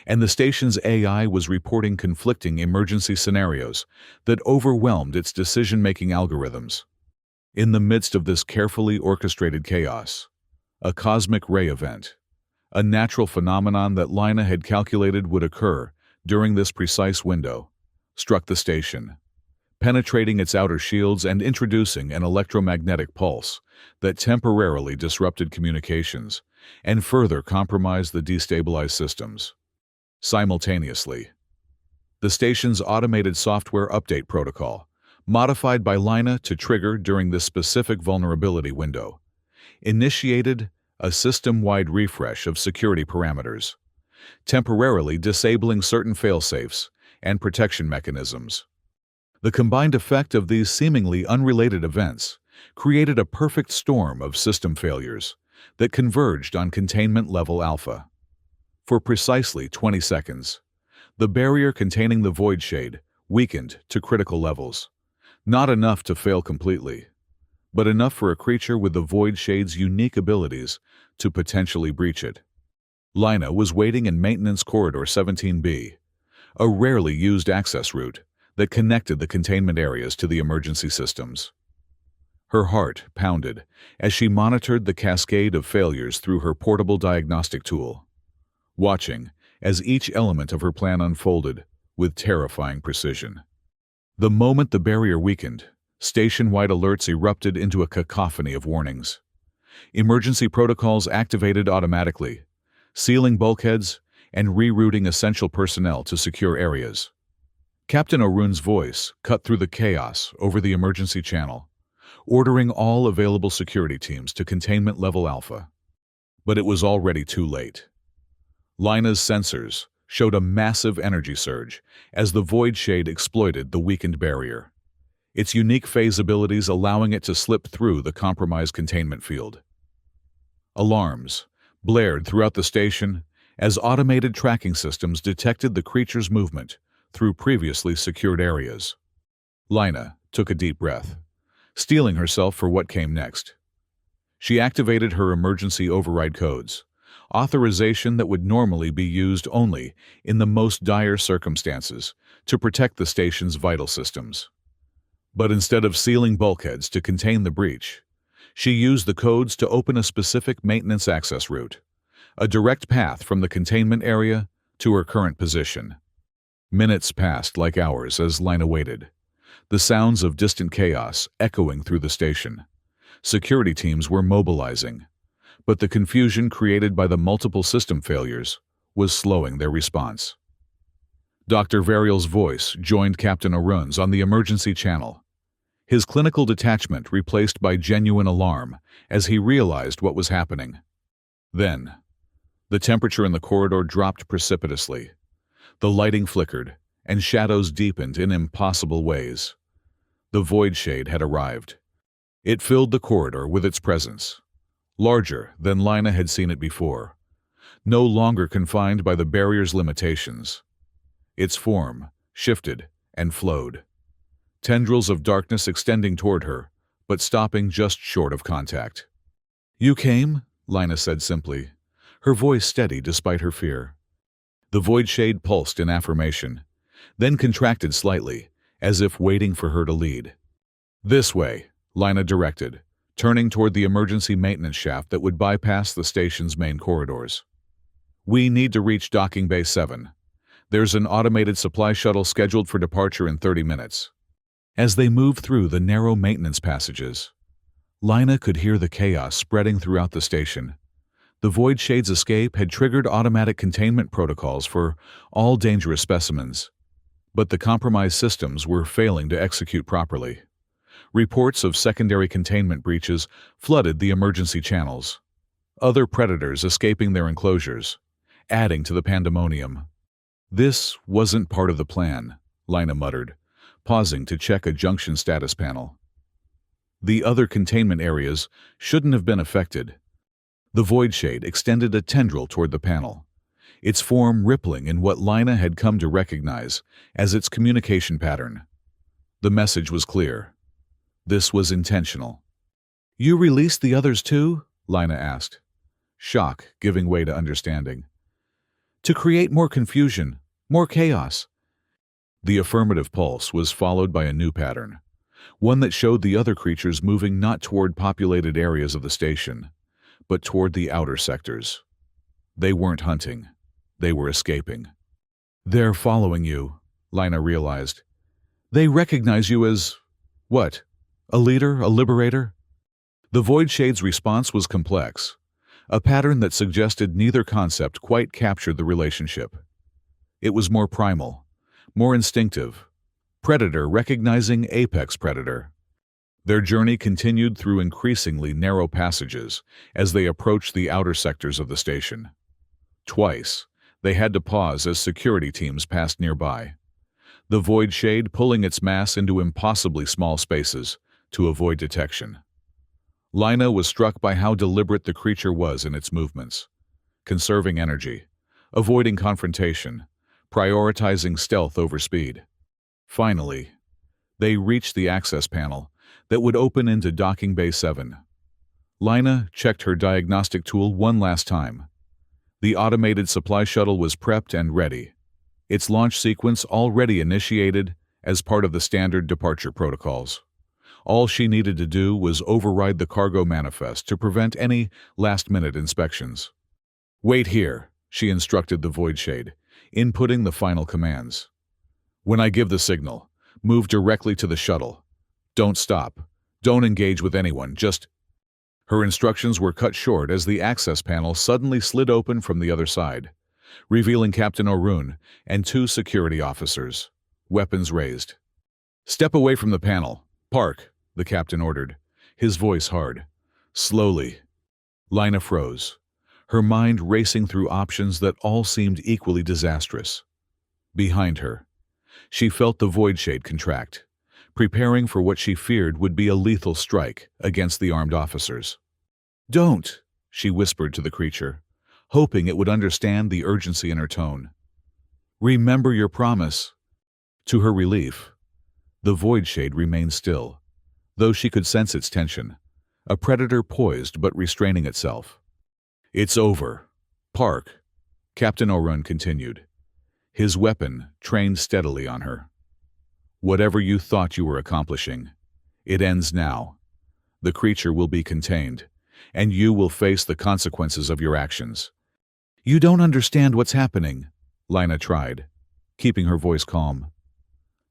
and the station's AI was reporting conflicting emergency scenarios that overwhelmed its decision-making algorithms. In the midst of this carefully orchestrated chaos, a cosmic ray event, a natural phenomenon that Lina had calculated would occur during this precise window, struck the station, penetrating its outer shields and introducing an electromagnetic pulse that temporarily disrupted communications and further compromised the destabilized systems. Simultaneously, the station's automated software update protocol, modified by Lina to trigger during this specific vulnerability window, initiated a system-wide refresh of security parameters, temporarily disabling certain failsafes and protection mechanisms. The combined effect of these seemingly unrelated events created a perfect storm of system failures that converged on containment level alpha. For precisely 20 seconds, the barrier containing the void shade weakened to critical levels, not enough to fail completely, but enough for a creature with the void shade's unique abilities to potentially breach it. Lina was waiting in Maintenance Corridor 17B, a rarely used access route that connected the containment areas to the emergency systems. Her heart pounded as she monitored the cascade of failures through her portable diagnostic tool, watching as each element of her plan unfolded with terrifying precision. The moment the barrier weakened, station-wide alerts erupted into a cacophony of warnings. Emergency protocols activated automatically, sealing bulkheads and rerouting essential personnel to secure areas. Captain Arun's voice cut through the chaos over the emergency channel, ordering all available security teams to containment level alpha. But it was already too late. Lina's sensors showed a massive energy surge as the void shade exploited the weakened barrier, its unique phase abilities allowing it to slip through the compromised containment field. Alarms blared throughout the station as automated tracking systems detected the creature's movement through previously secured areas. Lina took a deep breath, steeling herself for what came next. She activated her emergency override codes, authorization that would normally be used only in the most dire circumstances to protect the station's vital systems. But instead of sealing bulkheads to contain the breach, she used the codes to open a specific maintenance access route, a direct path from the containment area to her current position. Minutes passed like hours as Lina waited, the sounds of distant chaos echoing through the station. Security teams were mobilizing, but the confusion created by the multiple system failures was slowing their response. Dr. Varial's voice joined Captain Arun's on the emergency channel, his clinical detachment replaced by genuine alarm as he realized what was happening. Then, the temperature in the corridor dropped precipitously. The lighting flickered, and shadows deepened in impossible ways. The Void Shade had arrived. It filled the corridor with its presence, larger than Lina had seen it before, no longer confined by the barrier's limitations. Its form shifted and flowed, tendrils of darkness extending toward her, but stopping just short of contact. "You came?" Lina said simply, her voice steady despite her fear. The Void Shade pulsed in affirmation, then contracted slightly, as if waiting for her to lead. "This way," Lina directed, turning toward the emergency maintenance shaft that would bypass the station's main corridors. "We need to reach Docking Bay 7. There's an automated supply shuttle scheduled for departure in 30 minutes. As they moved through the narrow maintenance passages, Lina could hear the chaos spreading throughout the station. The Void Shade's escape had triggered automatic containment protocols for all dangerous specimens, but the compromised systems were failing to execute properly. Reports of secondary containment breaches flooded the emergency channels, other predators escaping their enclosures, adding to the pandemonium. "This wasn't part of the plan," Lina muttered, pausing to check a junction status panel. "The other containment areas shouldn't have been affected." The Void Shade extended a tendril toward the panel, its form rippling in what Lina had come to recognize as its communication pattern. The message was clear. This was intentional. "You released the others too?" Lina asked, shock giving way to understanding. "To create more confusion, more chaos." The affirmative pulse was followed by a new pattern, one that showed the other creatures moving not toward populated areas of the station, but toward the outer sectors. They weren't hunting. They were escaping. "They're following you," Lina realized. "They recognize you as... what? A leader? A liberator?" The Void Shade's response was complex, a pattern that suggested neither concept quite captured the relationship. It was more primal, more instinctive, predator recognizing apex predator. Their journey continued through increasingly narrow passages as they approached the outer sectors of the station. Twice, they had to pause as security teams passed nearby, the Void Shade pulling its mass into impossibly small spaces to avoid detection. Lina was struck by how deliberate the creature was in its movements, conserving energy, avoiding confrontation, prioritizing stealth over speed. Finally, they reached the access panel that would open into Docking Bay 7. Lina checked her diagnostic tool one last time. The automated supply shuttle was prepped and ready, its launch sequence already initiated as part of the standard departure protocols. All she needed to do was override the cargo manifest to prevent any last-minute inspections. "Wait here," she instructed the Void Shade, inputting the final commands. "When I give the signal, move directly to the shuttle. Don't stop. Don't engage with anyone, just..." Her instructions were cut short as the access panel suddenly slid open from the other side, revealing Captain Orun and two security officers, weapons raised. "Step away from the panel. Park," the captain ordered, his voice hard. "Slowly." Lina froze, her mind racing through options that all seemed equally disastrous. Behind her, she felt the Void Shade contract, preparing for what she feared would be a lethal strike against the armed officers. "Don't," she whispered to the creature, hoping it would understand the urgency in her tone. "Remember your promise." To her relief, the Void Shade remained still, though she could sense its tension, a predator poised but restraining itself. "It's over. Park," Captain Orun continued, his weapon trained steadily on her. "Whatever you thought you were accomplishing, it ends now. The creature will be contained, and you will face the consequences of your actions." "You don't understand what's happening," Lina tried, keeping her voice calm.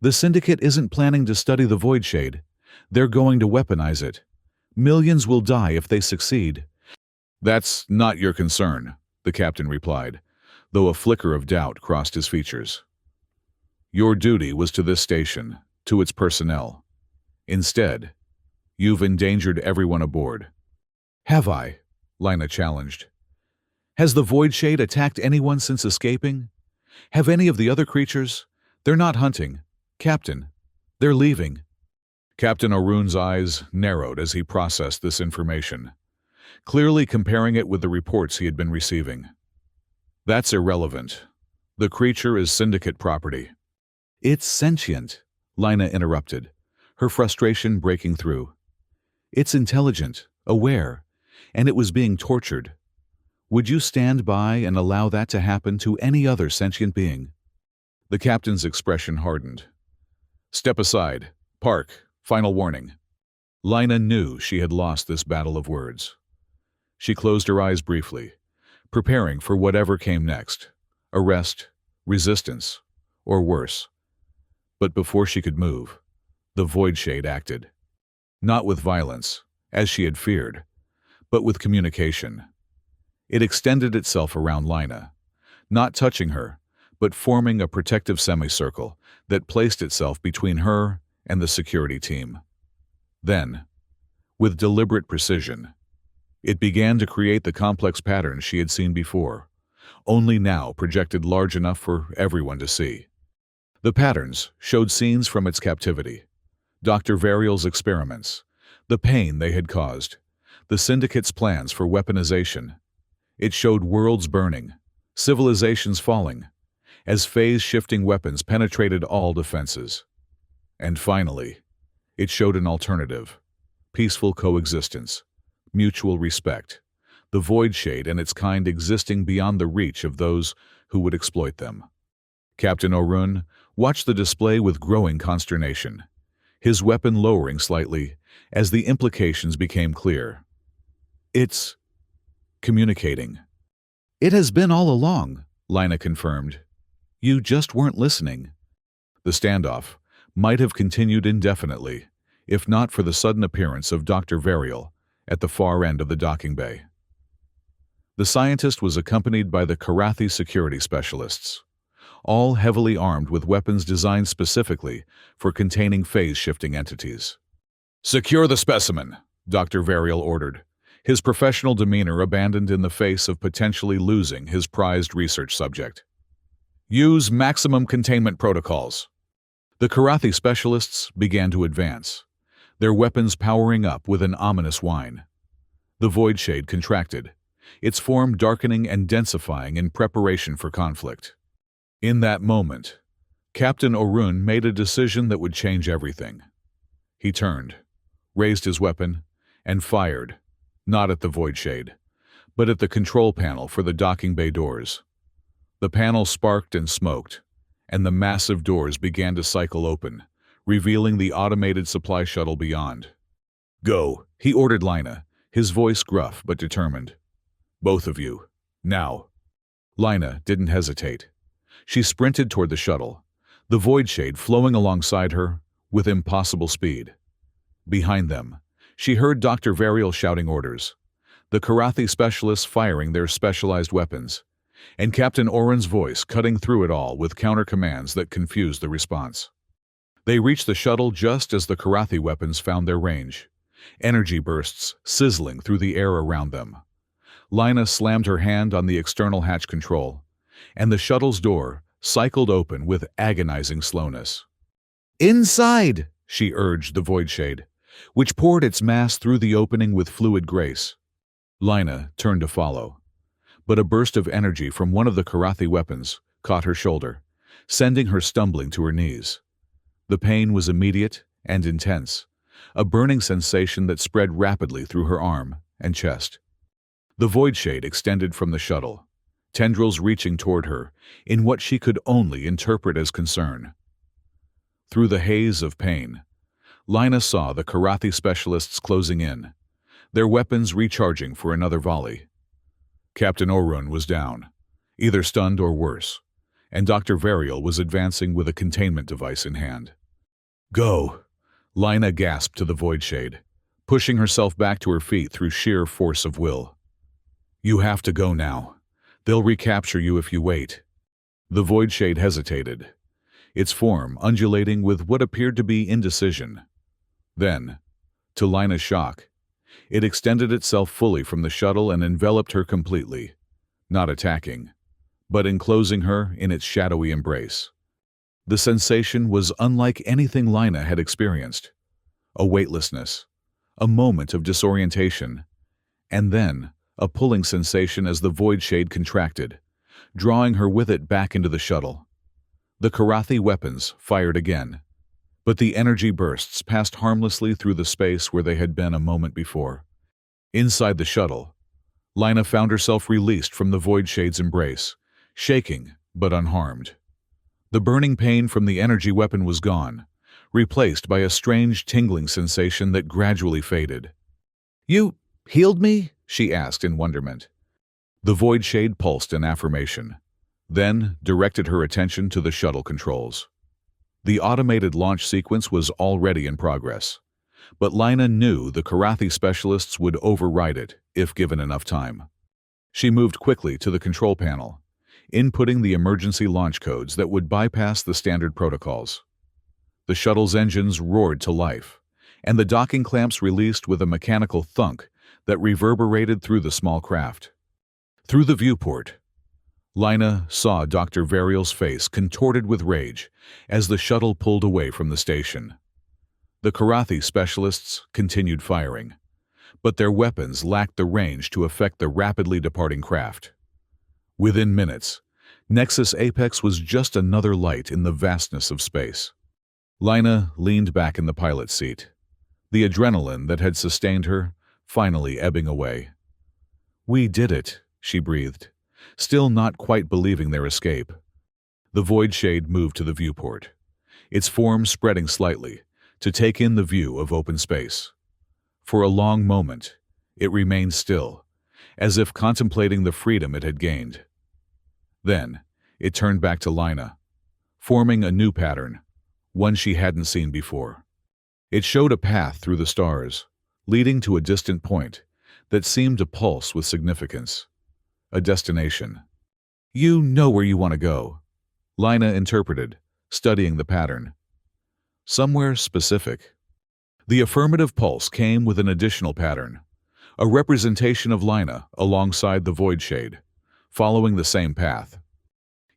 "The Syndicate isn't planning to study the Void Shade. They're going to weaponize it. Millions will die if they succeed." "That's not your concern," the captain replied, though a flicker of doubt crossed his features. "Your duty was to this station, to its personnel. Instead, you've endangered everyone aboard." "Have I?" Lina challenged. "Has the Void Shade attacked anyone since escaping? Have any of the other creatures, They're not hunting, Captain. They're leaving. Captain Orun's eyes narrowed as he processed this information, clearly comparing it with the reports he had been receiving. That's irrelevant. The creature is syndicate property. It's sentient, Lina interrupted, her frustration breaking through. It's intelligent, aware, and it was being tortured. Would you stand by and allow that to happen to any other sentient being? The captain's expression hardened. Step aside. Park. Final warning. Lina knew she had lost this battle of words. She closed her eyes briefly, preparing for whatever came next. Arrest, resistance, or worse. But before she could move, the Void Shade acted. Not with violence, as she had feared, but with communication. It extended itself around Lina, not touching her, but forming a protective semicircle that placed itself between her and the security team. Then, with deliberate precision, it began to create the complex patterns she had seen before, only now projected large enough for everyone to see. The patterns showed scenes from its captivity, Dr. Varial's experiments, the pain they had caused, the Syndicate's plans for weaponization. It showed worlds burning, civilizations falling, as phase-shifting weapons penetrated all defenses. And finally, it showed an alternative, peaceful coexistence, mutual respect, the Void Shade and its kind existing beyond the reach of those who would exploit them. Captain Orun watched the display with growing consternation, his weapon lowering slightly as the implications became clear. It's communicating. It has been all along, Lina confirmed. You just weren't listening. The standoff might have continued indefinitely, if not for the sudden appearance of Dr. Varial at the far end of the docking bay. The scientist was accompanied by the Karathi security specialists, all heavily armed with weapons designed specifically for containing phase-shifting entities. Secure the specimen, Dr. Varial ordered, his professional demeanor abandoned in the face of potentially losing his prized research subject. Use maximum containment protocols. The Karathi specialists began to advance, their weapons powering up with an ominous whine. The Void Shade contracted, its form darkening and densifying in preparation for conflict. In that moment, Captain Orun made a decision that would change everything. He turned, raised his weapon, and fired, not at the Void Shade, but at the control panel for the docking bay doors. The panel sparked and smoked, and the massive doors began to cycle open, revealing the automated supply shuttle beyond. Go, he ordered Lina, his voice gruff but determined. Both of you, now. Lina didn't hesitate. She sprinted toward the shuttle, the Void Shade flowing alongside her with impossible speed. Behind them, she heard Dr. Varial shouting orders, the Karathi specialists firing their specialized weapons, and Captain Orun's voice cutting through it all with counter-commands that confused the response. They reached the shuttle just as the Karathi weapons found their range, energy bursts sizzling through the air around them. Lina slammed her hand on the external hatch control, and the shuttle's door cycled open with agonizing slowness. Inside, she urged the Void Shade, which poured its mass through the opening with fluid grace. Lina turned to follow, but a burst of energy from one of the Karathi weapons caught her shoulder, sending her stumbling to her knees. The pain was immediate and intense, a burning sensation that spread rapidly through her arm and chest. The Void Shade extended from the shuttle, tendrils reaching toward her in what she could only interpret as concern. Through the haze of pain, Lina saw the Karathi specialists closing in, their weapons recharging for another volley. Captain Orun was down, either stunned or worse, and Dr. Varial was advancing with a containment device in hand. Go! Lina gasped to the Void Shade, pushing herself back to her feet through sheer force of will. You have to go now. They'll recapture you if you wait. The Void Shade hesitated, its form undulating with what appeared to be indecision. Then, to Lina's shock, it extended itself fully from the shuttle and enveloped her completely, not attacking, but enclosing her in its shadowy embrace. The sensation was unlike anything Lina had experienced. A weightlessness, a moment of disorientation, and then a pulling sensation as the void shade contracted, drawing her with it back into the shuttle. The Karathi weapons fired again, but the energy bursts passed harmlessly through the space where they had been a moment before. Inside the shuttle, Lina found herself released from the void shade's embrace, shaking but unharmed. The burning pain from the energy weapon was gone, replaced by a strange tingling sensation that gradually faded. "You healed me?" she asked in wonderment. The void shade pulsed in affirmation, then directed her attention to the shuttle controls. The automated launch sequence was already in progress, but Lina knew the Karathi specialists would override it if given enough time. She moved quickly to the control panel, inputting the emergency launch codes that would bypass the standard protocols. The shuttle's engines roared to life, and the docking clamps released with a mechanical thunk that reverberated through the small craft. Through the viewport, Lina saw Dr. Varial's face contorted with rage as the shuttle pulled away from the station. The Karathi specialists continued firing, but their weapons lacked the range to affect the rapidly departing craft. Within minutes, Nexus Apex was just another light in the vastness of space. Lina leaned back in the pilot's seat, the adrenaline that had sustained her finally ebbing away. "We did it," she breathed, still not quite believing their escape. The void shade moved to the viewport, its form spreading slightly to take in the view of open space. For a long moment, it remained still, as if contemplating the freedom it had gained. Then, it turned back to Lina, forming a new pattern, one she hadn't seen before. It showed a path through the stars, leading to a distant point that seemed to pulse with significance. A destination. "You know where you want to go," Lina interpreted, studying the pattern. "Somewhere specific." The affirmative pulse came with an additional pattern, a representation of Lina alongside the void shade, following the same path.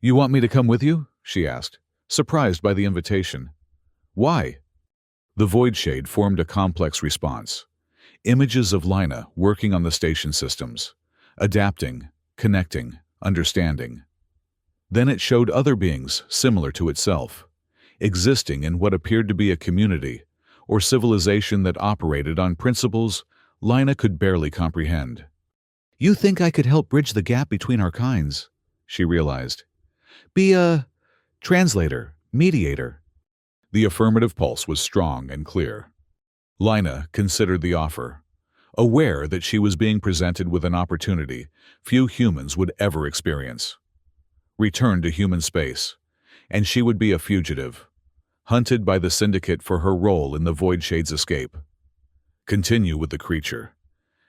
"You want me to come with you?" she asked, surprised by the invitation. "Why?" The void shade formed a complex response. Images of Lina working on the station systems, adapting, connecting, understanding. Then it showed other beings similar to itself, existing in what appeared to be a community or civilization that operated on principles Lina could barely comprehend. "You think I could help bridge the gap between our kinds," she realized. "Be a translator, mediator." The affirmative pulse was strong and clear. Lina considered the offer, aware that she was being presented with an opportunity few humans would ever experience. Return to human space, and she would be a fugitive, hunted by the Syndicate for her role in the Void Shade's escape. Continue with the creature,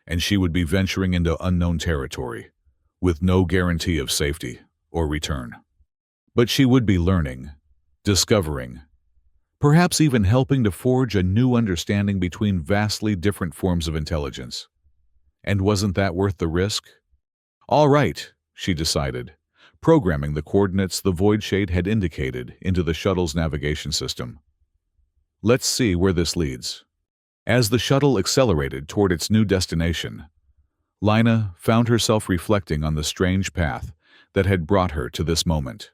and she would be venturing into unknown territory, with no guarantee of safety or return. But she would be learning, discovering, perhaps even helping to forge a new understanding between vastly different forms of intelligence. And wasn't that worth the risk? "All right," she decided, programming the coordinates the Void Shade had indicated into the shuttle's navigation system. "Let's see where this leads." As the shuttle accelerated toward its new destination, Lina found herself reflecting on the strange path that had brought her to this moment.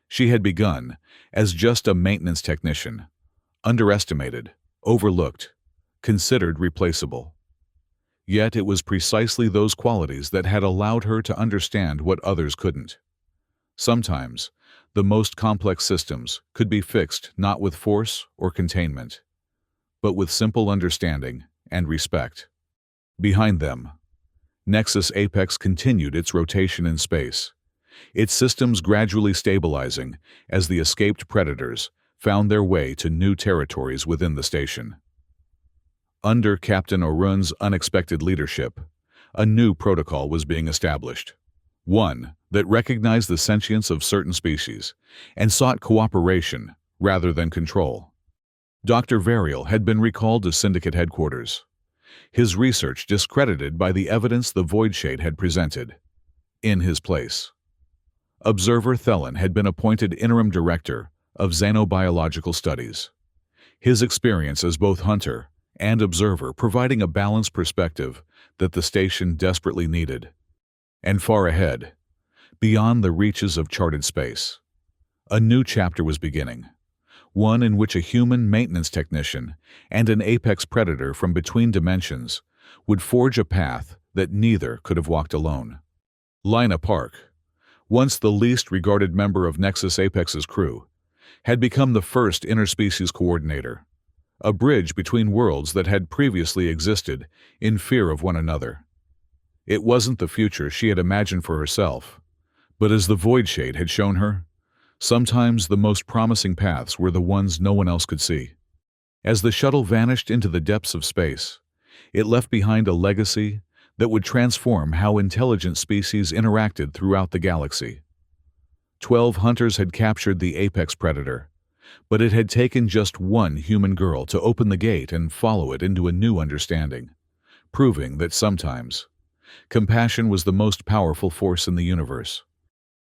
She had begun as just a maintenance technician, underestimated, overlooked, considered replaceable. Yet it was precisely those qualities that had allowed her to understand what others couldn't. Sometimes, the most complex systems could be fixed not with force or containment, but with simple understanding and respect. Behind them, Nexus Apex continued its rotation in space, its systems gradually stabilizing as the escaped predators found their way to new territories within the station. Under Captain Orun's unexpected leadership, a new protocol was being established, one that recognized the sentience of certain species and sought cooperation rather than control. Dr. Varial had been recalled to Syndicate headquarters, his research discredited by the evidence the Void Shade had presented. In his place, Observer Thelen had been appointed interim director of xenobiological studies. His experience as both hunter and observer providing a balanced perspective that the station desperately needed. And far ahead, beyond the reaches of charted space, a new chapter was beginning, one in which a human maintenance technician and an apex predator from between dimensions would forge a path that neither could have walked alone. Lina Park, once the least regarded member of Nexus Apex's crew, had become the first interspecies coordinator, a bridge between worlds that had previously existed in fear of one another. It wasn't the future she had imagined for herself, but as the Void Shade had shown her, sometimes the most promising paths were the ones no one else could see. As the shuttle vanished into the depths of space, it left behind a legacy that would transform how intelligent species interacted throughout the galaxy. 12 hunters had captured the apex predator, but it had taken just one human girl to open the gate and follow it into a new understanding, proving that sometimes compassion was the most powerful force in the universe.